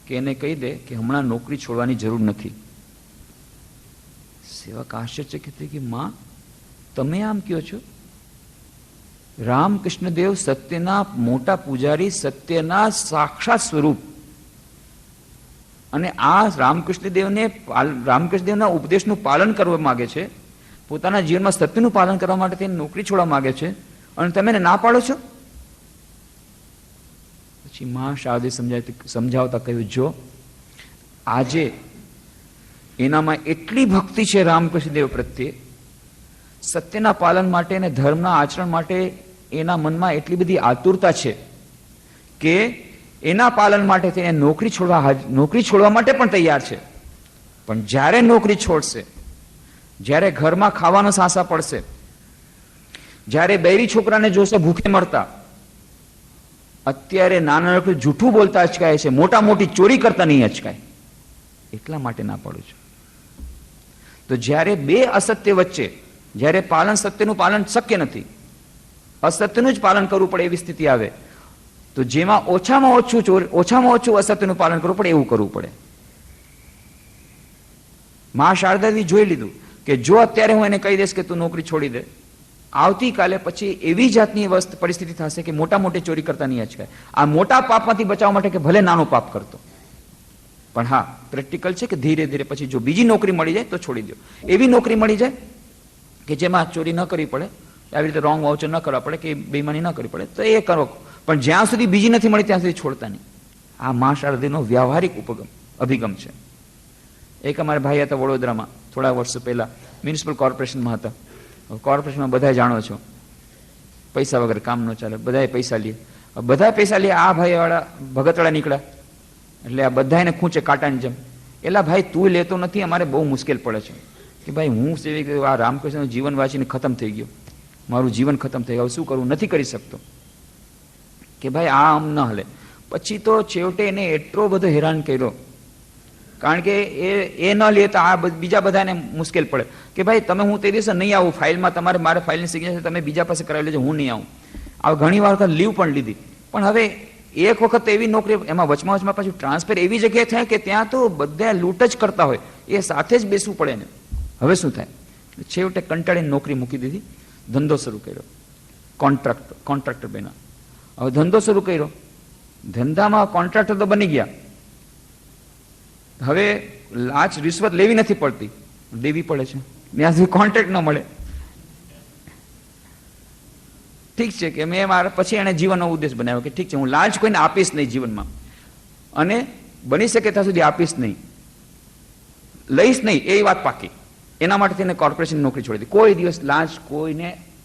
કે એને કહી દે કે હમણાં નોકરી છોડવાની જરૂર નથી. સેવક આશ્ચર્યચકિત થઈ કે માં, તમે આમ કહો છો? રામકૃષ્ણ દેવ સત્યના મોટા પૂજારી, સત્યના સાક્ષાત સ્વરૂપ, અને આ રામકૃષ્ણ દેવના ઉપદેશનું પાલન કરવા માંગે છે, પોતાના જીવનમાં સત્યનું પાલન કરવા માટે તેને નોકરી છોડવા માંગે છે, અને તમે એને ના પાડો છો? પછી મા શારદે સમજાવતા કહ્યું, જો આજે એનામાં એટલી ભક્તિ છે રામકૃષ્ણ દેવ પ્રત્યે, સત્યના પાલન માટે અને ધર્મના આચરણ માટે એના મનમાં એટલી બધી આતુરતા છે કે એના પાલન માટે તેને નોકરી છોડવા માટે પણ તૈયાર છે. પણ જ્યારે નોકરી છોડશે, જ્યારે ઘરમાં ખાવાનો સાંસા પડશે, જ્યારે બૈરી છોકરાને જોશે ભૂખે મરતા, અત્યારે નાના જૂઠું બોલતા અચકાય છે, મોટા મોટી ચોરી કરતા નહીં અચકાય, એટલા માટે ના પાડું છું. તો જ્યારે બે અસત્ય વચ્ચે, જ્યારે સત્યનું પાલન શક્ય નથી, અસત્યનું જ પાલન કરવું પડે એવી સ્થિતિ આવે, તો જેમાં ઓછામાં ઓછું અસત્યનું પાલન કરવું પડે એવું કરવું પડે. મા શારદાજી જોઈ લીધું કે જો અત્યારે હું એને કહી દઈશ કે તું નોકરી છોડી દે, આવતીકાલે પછી એવી જાતની પરિસ્થિતિ થશે કે મોટા મોટી ચોરી કરતા નહીં અચકાય. આ મોટા પાપમાંથી બચાવવા માટે કે ભલે નાનું પાપ કરતો, પણ હા, પ્રેક્ટિકલ છે કે ધીરે ધીરે પછી જો બીજી નોકરી મળી જાય તો છોડી દો. એવી નોકરી મળી જાય કે જેમાં ચોરી ન કરવી પડે, આવી રીતે રોંગ વાઉચર ન કરવા પડે, કે બેઈમાની ન કરવી પડે, તો એ કરો. પણ જ્યાં સુધી બીજી નથી મળી ત્યાં સુધી છોડતા નહીં. આ મા શારદીનો વ્યવહારિક અભિગમ છે. એક અમારા ભાઈ હતા વડોદરામાં, થોડા વર્ષો પહેલા મ્યુનિસિપલ કોર્પોરેશનમાં હતા. કોર્પોરેશનમાં બધા જાણો છો, પૈસા વગર કામ ન ચાલે, બધાએ પૈસા લે. બધા પૈસા લે, આ ભાઈ વાળા ભગતવાળા નીકળ્યા, એટલે આ બધાને ખૂંચે કાંટાની જેમ. એલા ભાઈ, તું લેતો નથી, અમારે બહુ મુશ્કેલ પડે છે. કે ભાઈ, હું સેવી ગયો, આ રામકૃષ્ણનું જીવન વાંચીને ખતમ થઈ ગયો, મારું જીવન ખતમ થઈ ગયું, શું કરવું, નથી કરી શકતો. કે ભાઈ આ આમ ન હલે. પછી તો છેવટે એને એટલો બધો હેરાન કર્યો, કારણ કે એ ન લે તો આ બીજા બધાને મુશ્કેલ પડે. કે ભાઈ તમે, હું તે દિવસે નહીં આવું, ફાઇલમાં તમારે મારે ફાઇલની સિગ્નેચર તમે બીજા પાસે કરાવી લેજો, હું નહીં આવું. આ ઘણી વાર લીવ પણ લીધી. પણ હવે એક વખત એવી નોકરી, એમાં વચમાં પાછું ટ્રાન્સફર એવી જગ્યાએ થાય કે ત્યાં તો બધા લૂંટ જ કરતા હોય, એ સાથે જ બેસવું પડે ને. હવે શું થાય? છેવટે કંટાળીને નોકરી મૂકી દીધી, ધંધો શરૂ કર્યો, કોન્ટ્રાક્ટર બન્યા. હવે ધંધો શરૂ કર્યો, ધંધામાં કોન્ટ્રાક્ટર તો બની ગયા. હવે લાંચ રિશ્વત લેવી નથી પડતી, દેવી પડે છે, ત્યાં સુધી કોન્ટ્રાક્ટ ન મળે. ઠીક છે કે મેં મારા પછી એને જીવનનો ઉદ્દેશ બનાવ્યો કે ઠીક છે, હું લાંચ કોઈને આપીશ નહીં જીવનમાં, અને બની શકે ત્યાં સુધી આપીશ નહીં, લઈશ નહીં, એ વાત પાકી. એના માટે તેને કોર્પોરેશન નોકરી છોડી દીધી. કોઈ દિવસ લાંચ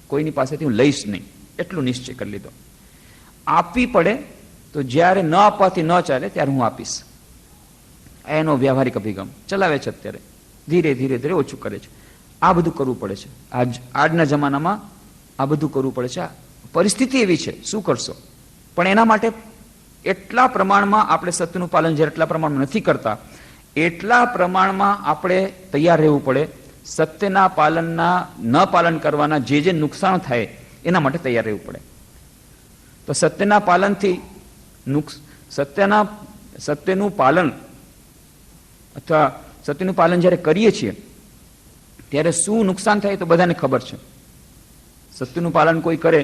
કોઈની પાસેથી હું લઈશ નહીં, એટલું નિશ્ચય કરી લીધો. આપવી પડે તો જ્યારે ન આપવાથી ન ચાલે ત્યારે હું આપીશ. એનો વ્યવહારિક અભિગમ ચલાવે છે. અત્યારે ધીરે ધીરે ધીરે ઓછું કરે છે. આ બધું કરવું પડે છે. આજના જમાનામાં આ બધું કરવું પડે છે. પરિસ્થિતિ એવી છે, શું કરશો? પણ એના માટે એટલા પ્રમાણમાં આપણે સત્યનું પાલન જેટલા પ્રમાણમાં નથી કરતા, એટલા પ્રમાણમાં આપણે તૈયાર રહેવું પડે. સત્યના પાલનના ન પાલન કરવાના જે નુકસાન થાય એના માટે તૈયાર રહેવું પડે. તો સત્યના પાલનથી સત્યનું પાલન અથવા સત્યનું પાલન જ્યારે કરીએ છીએ ત્યારે શું નુકસાન થાય તો બધાને ખબર છે. સત્યનું પાલન કોઈ કરે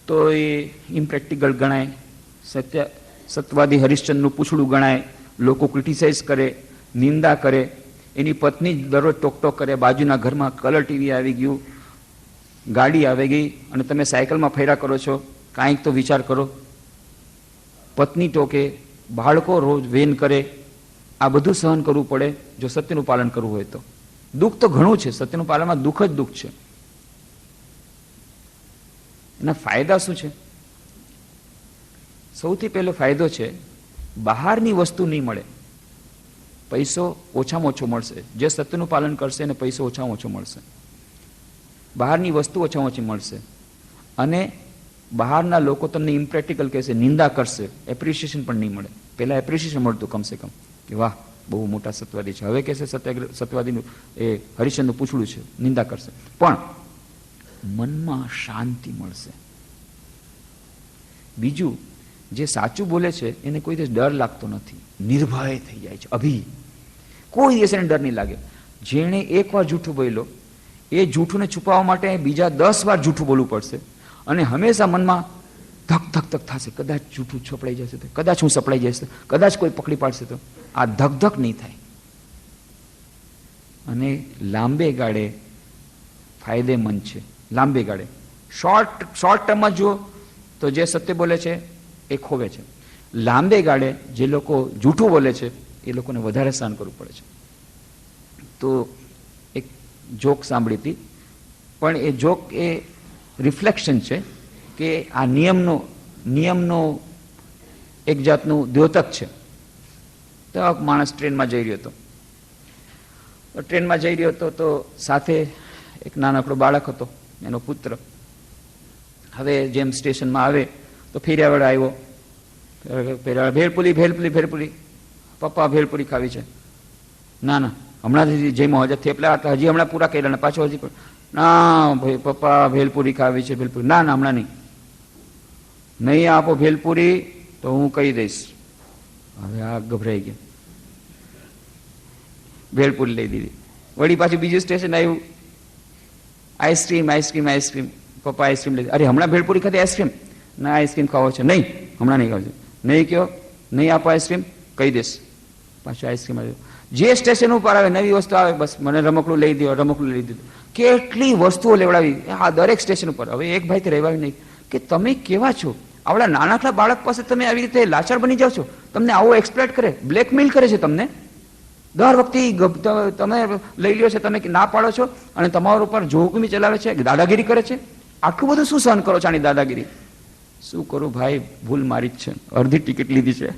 તો એ ઇમ્પ્રેક્ટિકલ ગણાય, સત્યવાદી હરિશ્ચંદ્રનું પૂછડું ગણાય, લોકો ક્રિટિસાઇઝ કરે, નિંદા કરે, એની પત્ની દરરોજ ટોકટોક કરે, બાજુના ઘરમાં કલર ટીવી આવી ગયું, ગાડી આવી ગઈ, અને તમે સાયકલમાં ફેરા કરો છો, કાંઈક તો વિચાર કરો. પત્ની ટોકે, બાળકો રોજ વેન કરે, આ બધું સહન કરવું પડે જો સત્યનું પાલન કરવું હોય તો. દુઃખ તો ઘણું છે, સત્યનું પાલનમાં દુઃખ જ દુઃખ છે. એના ફાયદા શું છે? સૌથી પહેલો ફાયદો છે, બહારની વસ્તુ નહીં મળે, પૈસો ઓછામાં ઓછો મળશે. જે સત્યનું પાલન કરશે એને પૈસો ઓછામાં ઓછો મળશે, બહારની વસ્તુ ઓછામાં ઓછી મળશે. અને બહારના લોકો તમને ઇમ્પ્રેક્ટિકલ કહેશે, નિંદા કરશે, એપ્રિશિએશન પણ નહીં મળે. પહેલા એપ્રિશિએશન મળતું કમસે કમ, કે વાહ બહુ મોટા સત્યવાદી છે. હવે કહેશે સત્યવાદીનું એ હરિશ્ચંદ્રનું પૂછડું છે, નિંદા કરશે. પણ મનમાં શાંતિ મળશે. બીજું, જે સાચું બોલે છે એને કોઈ દિવસ ડર લાગતો નથી, નિર્ભય થઈ જાય છે. કોઈ દિવસ એને ડર નહીં લાગે. જેણે એકવાર જૂઠું બોલ્યો, એ જૂઠુંને છુપાવવા માટે બીજા 10 વાર જૂઠું બોલવું પડશે, અને હંમેશા મનમાં ધક ધક ધક થશે, કદાચ જૂઠું છપડાઈ જશે તો, કદાચ હું સપડાઈ જશે, કદાચ કોઈ પકડી પાડશે તો. આ ધક ધક નહીં થાય. અને લાંબે ગાળે ફાયદેમંદ છે. લાંબે ગાળે, શોર્ટ ટર્મમાં જુઓ તો જે સત્ય બોલે છે એ ખોવે છે. લાંબે ગાળે જે લોકો જૂઠું બોલે છે એ લોકોને વધારે સહન કરવું પડે છે. તો એક જોક સાંભળી હતી, પણ એ જોક એ રિફ્લેક્શન છે કે આ નિયમનો એક જાતનું દ્યોતક છે. તો એક માણસ ટ્રેનમાં જઈ રહ્યો હતો, તો સાથે એક નાનકડો બાળક હતો, એનો પુત્ર. હવે જેમ સ્ટેશનમાં આવે તો ફેરિયાવાળો આવ્યો, ભેલપુરી, પપ્પા ભેલપુરી ખાવી છે? ના, હમણાં જઈમાં હજી થેપલા હતા, હજી હમણાં પૂરા કર્યા, પાછો હજી ના ભાઈ પપ્પા ભેલપુરી ખાવી છે. ભેલપુરી ના, હમણાં નહીં આપો ભેલપુરી તો હું કહી દઈશ. હવે આ ગભરાઈ ગયા, ભેલપુરી લઈ દીધી. વળી પાછું બીજું સ્ટેશન આવ્યું, આઈસ્ક્રીમ, પપ્પા આઈસ્ક્રીમ લઈ. અરે હમણાં ભેલપુરી ખાધી, આઈસ્ક્રીમ ના, આઈસ્ક્રીમ ખાવો છે? નહીં, હમણાં નહીં ખાવ છે. નહીં કયો, નહીં આપો આઈસ્ક્રીમ, કહી દેશે, પાછું આઈસ્ક્રીમ આવ્યું. જે સ્ટેશન ઉપર આવે નવી વસ્તુ આવે, બસ મને રમકડું લઈ દો, રમકડું લઈ દીધું. કેટલી વસ્તુઓ લેવડાવી આ દરેક સ્ટેશન ઉપર. હવે એક ભાઈ રહેવાયું નહીં કે તમે કેવા છો, આવડા નાનકડા બાળક પાસે તમે આવી રીતે લાચાર બની જાઓ છો, તમને આવો એક્સપ્લોઇટ કરે, બ્લેકમેલ કરે છે તમને. દર વખતે તમે લઈ લ્યો છો, તમે ના પાડો છો અને તમારા ઉપર જોખમી ચલાવે છે, દાદાગીરી કરે છે. આટલું બધું શું સહન કરો છો આની દાદાગીરી? શું કરું ભાઈ, ભૂલ મારી જ છે, અડધી ટિકિટ લીધી છે,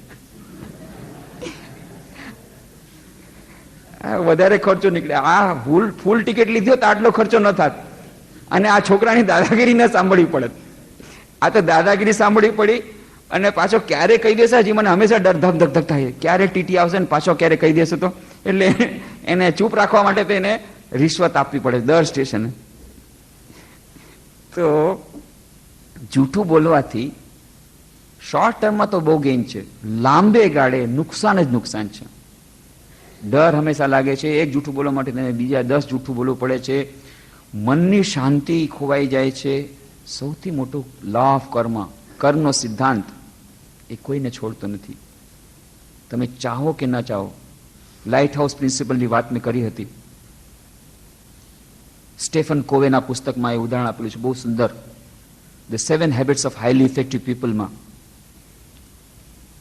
વધારે ખર્ચો નીકળે. આ ફૂલ ટિકિટ લીધી હોત તો આટલો ખર્ચો ન થાત અને આ છોકરાની દાદાગીરી ન સાંભળવી પડે. આ તો દાદાગીરી સાંભળવી પડી અને પાછો ક્યારે કહી દેશે, હજી મને હંમેશા ડર ધક ધક થાય, ક્યારે ટીટી આવશે ને પાછો ક્યારે કહી દેશે તો. એટલે એને ચૂપ રાખવા માટે તો એને રિશ્વત આપવી પડે દર સ્ટેશને. તો જૂઠું બોલવાથી શોર્ટ ટર્મમાં તો બહુ ગેઇન છે, લાંબે ગાળે નુકસાન જ નુકસાન છે. ડર હંમેશા લાગે છે, એક જૂઠું બોલવા માટે તેને બીજા 10 જૂઠું બોલવું પડે છે, મનની શાંતિ ખોવાઈ જાય છે. સૌથી મોટું લો ઓફ કર્મ, કર્મનો સિદ્ધાંત એ કોઈને છોડતો નથી, તમે ચાહો કે ન ચાહો. લાઇટ હાઉસ પ્રિન્સિપલની વાત મેં કરી હતી. સ્ટેફન કોવેના પુસ્તકમાં એ ઉદાહરણ આપેલું છે, બહુ સુંદર. The 7 habits of highly effective પીપલમાં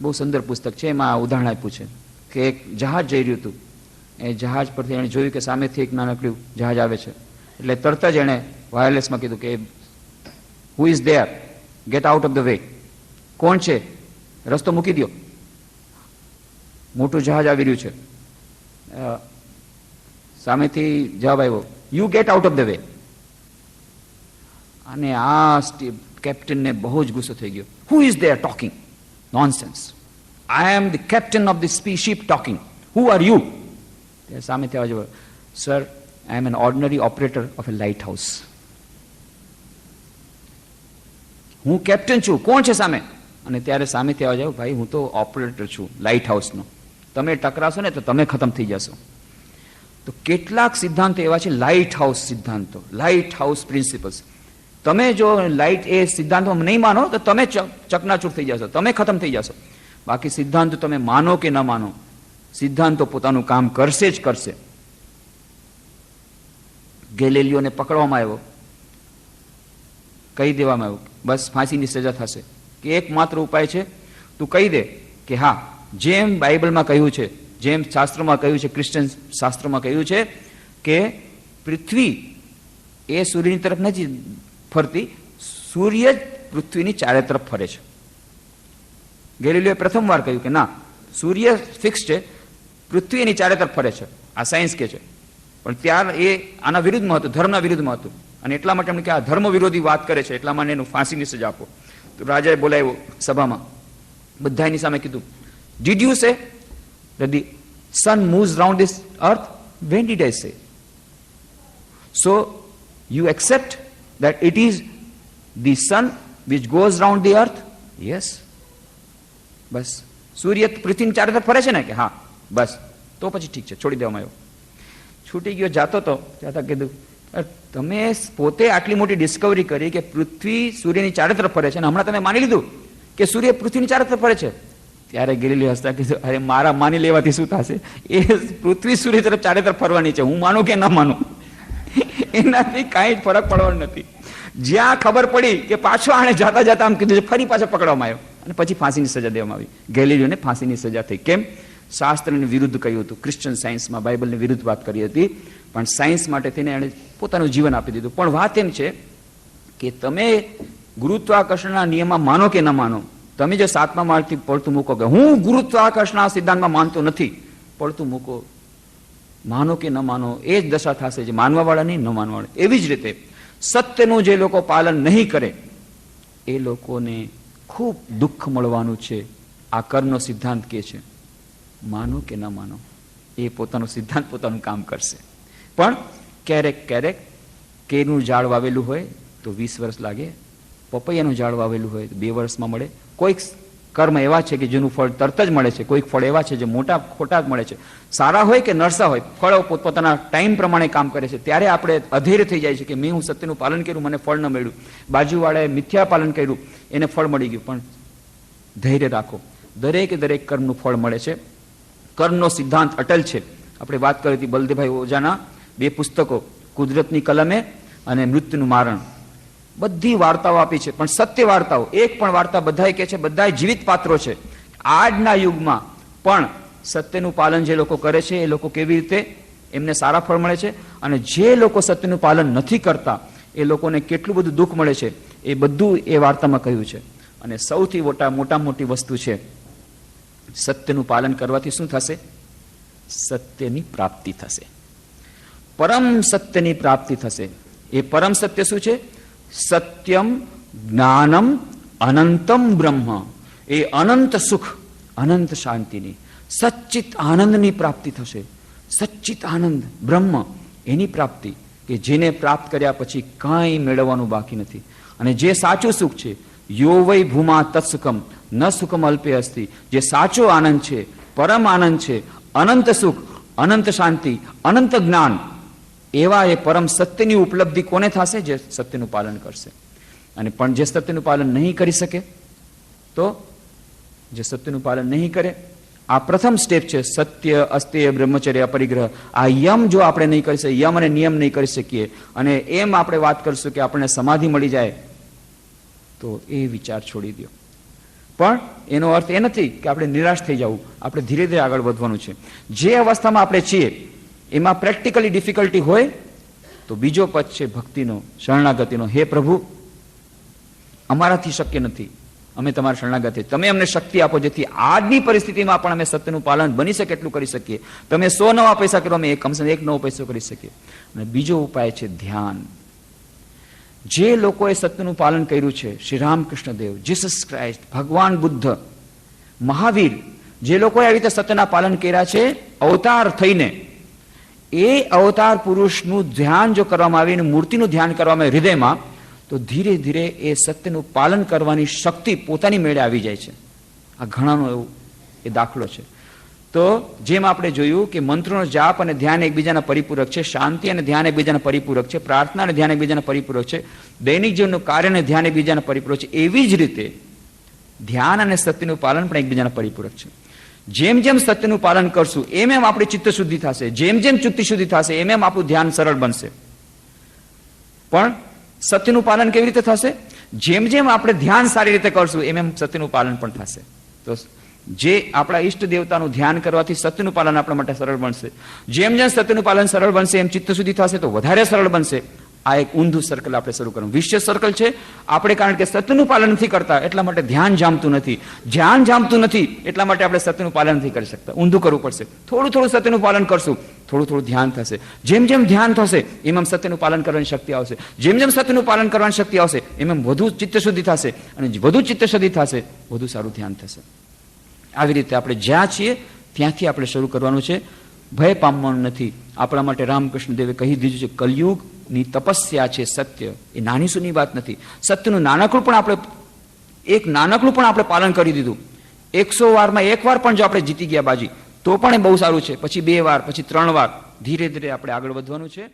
બહુ સુંદર પુસ્તક છે. એમાં આ ઉદાહરણ આપ્યું છે કે એક જહાજ જઈ રહ્યું હતું, એ જહાજ પરથી એણે જોયું કે સામેથી એક નાનકડું જહાજ આવે છે, એટલે તરત જ એણે વાયરલેસમાં કીધું કે who is there, get out of the way. કોણ છે, રસ્તો મૂકી દો, મોટું જહાજ આવી રહ્યું છે. સામેથી જવાબ આવ્યો, you get out of the way. અને આ કેપ્ટનને બહુ જ ગુસ્સો થઈ ગયો. Who is there talking nonsense, I am the captain of this ship talking. Who are you? સામેથી અવાજ આવ્યો, Sir, I am an ordinary operator of a lighthouse. હું કેપ્ટન છું. કોણ છે સામે? અને ત્યારે સામેથી અવાજ આવ્યો, ભાઈ હું તો ઓપરેટર છું લાઇટ હાઉસનો, તમે ટકરાશો ને તો તમે ખતમ થઈ જશો. તો કેટલાક સિદ્ધાંતો એવા છે, લાઇટ હાઉસ સિદ્ધાંતો, લાઇટ હાઉસ પ્રિન્સિપલ્સ. તમે જો લાઇટ એ સિદ્ધાંતો નહીં માનો તો તમે ચકનાચૂર થઈ જશો, તમે ખતમ થઈ જશો. બાકી સિદ્ધાંતો તમે માનો કે ન માનો, સિદ્ધાંતો પોતાનું કામ કરશે જ કરશે. ગેલેલિયોને પકડવામાં આવ્યો, કહી દેવામાં આવ્યું બસ ફાંસીની સજા થશે, કે એકમાત્ર ઉપાય છે તું કહી દે કે હા, જેમ બાઇબલમાં કહ્યું છે, જેમ શાસ્ત્રોમાં કહ્યું છે, ક્રિશ્ચન શાસ્ત્રોમાં કહ્યું છે કે પૃથ્વી એ સૂર્યની તરફ નથી ફરતી, સૂર્ય જ પૃથ્વીની ચારે તરફ ફરે છે. ગેલિલિયોએ પ્રથમવાર કહ્યું કે ના, સૂર્ય ફિક્સ છે, પૃથ્વી એની ચારે તરફ ફરે છે, આ સાયન્સ કે છે. પણ ત્યાર એ આના વિરુદ્ધમાં હતું, ધર્મના વિરુદ્ધમાં હતું, અને એટલા માટે એમણે કે આ ધર્મ વિરોધી વાત કરે છે, એટલા માટે એનું ફાંસીની સજા આપો. તો રાજાએ બોલાવ્યો સભામાં, બધા એની સામે કીધું, did you say that the sun moves round this earth? When did I say? So you accept that it is the sun which goes round the earth? Yes. બસ સૂર્ય પૃથ્વીની ચારે તરફ ફરે છે ને? કે હા. બસ તો પછી ઠીક છે, છોડી દેવામાં આવ્યો. છૂટી ગયો, જાતો તો જાતા કીધું, તમે પોતે આટલી મોટી ડિસ્કવરી કરી કે પૃથ્વી સૂર્યની ચારે તરફ ફરે છે, અને હમણાં તમે માની લીધું કે સૂર્ય પૃથ્વીની ચારે તરફ ફરે છે. ત્યારે ગેલિલિયો હસતા કીધું, અરે મારા માની લેવાથી શું થશે, એ પૃથ્વી સૂર્ય તરફ ચારે તરફ ફરવાની છે, હું માનું કે ન માનું એનાથી કાંઈ જ ફરક પડવાનો નથી. જ્યાં ખબર પડી કે પાછો આણે જાતા જાતા આમ કીધું, ફરી પાછો પકડવામાં આવ્યો અને પછી ફાંસીની સજા દેવામાં આવી. ગેલિલિયોને ફાંસીની સજા થઈ. કેમ? શાસ્ત્રની વિરુદ્ધ કહ્યું હતું, ક્રિશ્ચન સાયન્સમાં બાઇબલની વિરુદ્ધ વાત કરી હતી, પણ સાયન્સ માટે થઈને એણે પોતાનું જીવન આપી દીધું. પણ વાત એમ છે કે તમે ગુરુત્વાકર્ષણના નિયમમાં માનો કે ન માનો, તમે જો 7મા માળથી પડતું મૂકો કે હું ગુરુત્વાકર્ષણના સિદ્ધાંતમાં માનતો નથી, પડતું મૂકો, માનો કે ન માનો, એ જ દશા થશે, જે માનવાવાળા નહીં, ન માનવાવાળા. એવી જ રીતે સત્યનું જે લોકો પાલન નહીં કરે એ લોકોને ખૂબ દુઃખ મળવાનું છે. આ કર્મનો સિદ્ધાંત કે છે, માનો કે ન માનો, એ પોતાનો સિદ્ધાંત પોતાનું કામ કરશે. પણ ક્યારેક ક્યારેક કેરનું ઝાડ વાવેલું હોય તો 20 વર્ષ લાગે, પપૈયાનું ઝાડ વાવેલું હોય તો 2 વર્ષમાં મળે. કોઈક કર્મ એવા છે કે જેનું ફળ તરત જ મળે છે, કોઈક ફળ એવા છે જે મોટા ખોટા જ મળે છે. સારા હોય કે નરસા હોય, ફળો પોતપોતાના ટાઈમ પ્રમાણે કામ કરે છે. ત્યારે આપણે અધૈર્ય થઈ જાય છે કે મેં હું સત્યનું પાલન કર્યું, મને ફળ ન મળ્યું, બાજુવાળાએ મિથ્યા પાલન કર્યું, એને ફળ મળી ગયું. પણ ધૈર્ય રાખો, દરેકે દરેક કર્મનું ફળ મળે છે. કર્મનો સિદ્ધાંત અટલ છે. આપણે વાત કરી હતી બલદેવભાઈ ઓઝાના 2 પુસ્તકો, કુદરતની કલમે અને મૃત્યુનું મારણ. બધી વાર્તાઓ આપી છે, પણ સત્ય વાર્તાઓ. એક પણ વાર્તા બધાય કે છે, બધાય જીવિત પાત્રો છે. આજના યુગમાં પણ સત્યનું પાલન જે લોકો કરે છે એ લોકો કેવી રીતે એમને સારા ફળ મળે છે, અને જે લોકો સત્યનું પાલન નથી કરતા એ લોકોને કેટલું બધું દુઃખ મળે છે, એ બધું એ વાર્તામાં કહ્યું છે. અને સૌથી મોટી વસ્તુ છે, સત્યનું પાલન કરવાથી શું થશે? સત્યની પ્રાપ્તિ થશે. પરમ સત્યની પ્રાપ્તિ થશે. એ પરમ સત્ય શું છે? સત્યમ જ્ઞાનમ અનંતમ બ્રહ્મ. એ અનંત સુખ, અનંત શાંતિની, સચ્ચિત આનંદની પ્રાપ્તિ થશે. સચ્ચિત આનંદ બ્રહ્મ, એની પ્રાપ્તિ કે જેને પ્રાપ્ત કર્યા પછી કાંઈ મેળવવાનું બાકી નથી. અને જે સાચું સુખ છે, યો વૈ ભૂમા તત્સુખમ ન સુખમ અલ્પે અસ્તિ, જે સાચો આનંદ છે, પરમ આનંદ છે, અનંત સુખ, અનંત શાંતિ, અનંત જ્ઞાન, એવા એ પરમ સત્યની ઉપલબ્ધિ કોને થશે? જે સત્યનું પાલન કરશે. અને પણ જે સત્યનું પાલન નહીં કરી શકે, તો જે સત્યનું પાલન નહીં કરે, આ પ્રથમ સ્ટેપ છે, સત્ય, અસ્તેય, બ્રહ્મચર્ય, અપરિગ્રહ. આ યમ જો આપણે નહીં કરી શકીએ, યમ અને નિયમ નહીં કરી શકીએ, અને એમ આપણે વાત કરશું કે આપણને સમાધિ મળી જાય, તો એ વિચાર છોડી દો. પણ એનો અર્થ એ નથી કે આપણે નિરાશ થઈ જવું. આપણે ધીરે ધીરે આગળ વધવાનું છે. જે અવસ્થામાં આપણે છીએ એમાં પ્રેક્ટિકલી ડિફિકલ્ટી હોય તો બીજો પદ છે ભક્તિનો, શરણાગતિનો. હે પ્રભુ, અમારાથી શક્ય નથી, અમે તમારા શરણાગતિ, તમે અમને શક્તિ આપો જેથી આજની પરિસ્થિતિમાં પણ અમે સત્યનું પાલન બની શકે એટલું કરી શકીએ. તમે 100 નવા પૈસા કરો, અમે કમસે 1 નવો પૈસો કરી શકીએ. અને બીજો ઉપાય છે ધ્યાન. જે લોકોએ સત્યનું પાલન કર્યું છે, શ્રી રામકૃષ્ણ દેવ, જીસસ ક્રાઇસ્ટ, ભગવાન બુદ્ધ, મહાવીર, જે લોકોએ આવી રીતે સત્યના પાલન કર્યા છે અવતાર થઈને, એ અવતાર પુરુષનું ધ્યાન જો કરવામાં આવે, એની મૂર્તિનું ધ્યાન કરવામાં આવે હૃદયમાં, તો ધીરે ધીરે એ સત્યનું પાલન કરવાની શક્તિ પોતાની મેળે આવી જાય છે. આ ઘણાનો એવું એ દાખલો છે. તો જેમ આપણે જોયું કે મંત્રોનો જાપ અને ધ્યાન એકબીજાના પરિપૂરક છે, શાંતિ અને ધ્યાન એકબીજાના પરિપૂરક છે, પ્રાર્થના અને ધ્યાન એકબીજાના પરિપૂરક છે, દૈનિક જીવનનું કાર્ય અને ધ્યાન એકબીજાના પરિપૂરક છે. એવી જ રીતે ધ્યાન અને સત્યનું પાલન પણ એકબીજાના પરિપૂરક છે. જેમ જેમ સત્યનું પાલન કરશું એમ એમ આપણી ચિત્ત શુદ્ધિ થશે, જેમ જેમ ચિત્ત શુદ્ધિ થશે એમ એમ આપણું ધ્યાન સરળ બનશે. પણ સત્યનું પાલન કેવી રીતે થશે? જેમ જેમ આપણે ધ્યાન સારી રીતે કરશું એમ એમ સત્યનું પાલન પણ થશે. તો જે આપણા ઈષ્ટ દેવતાનું ધ્યાન કરવાથી સત્યનું પાલન આપણા માટે સરળ બનશે. જેમ જેમ સત્યનું પાલન સરળ બનશે એમ ચિત્ત શુદ્ધિ થશે તો વધારે સરળ બનશે. આ એક ઊંધું સર્કલ આપણે શરૂ કરવું, વિશ્વ સર્કલ છે. આપણે કારણ કે સત્યનું પાલન નથી કરતા એટલા માટે ધ્યાન જામતું નથી, ધ્યાન જામતું નથી એટલા માટે આપણે સત્યનું પાલન નથી કરી શકતા. ઊંધું કરવું પડશે. થોડું થોડું સત્યનું પાલન કરશું, થોડું થોડું ધ્યાન થશે. જેમ જેમ ધ્યાન થશે એમ એમ સત્યનું પાલન કરવાની શક્તિ આવશે. જેમ જેમ સત્યનું પાલન કરવાની શક્તિ આવશે એમ એમ વધુ ચિત્ત શુદ્ધિ થશે, અને વધુ ચિત્ત શુદ્ધિ થશે વધુ સારું ધ્યાન થશે. આવી રીતે આપણે જ્યાં છીએ ત્યાંથી આપણે શરૂ કરવાનું છે. ભય પામવાનું નથી. આપણા માટે રામકૃષ્ણ દેવે કહી દીધું છે, કલયુગની તપસ્યા છે સત્ય. એ નાની સૂની વાત નથી. સત્યનું નાનકડું પણ આપણે પાલન કરી દીધું. 100 વારમાં 1 વાર પણ જો આપણે જીતી ગયા બાજી, તો પણ એ બહુ સારું છે. પછી 2 વાર, પછી 3 વાર, ધીરે ધીરે આપણે આગળ વધવાનું છે.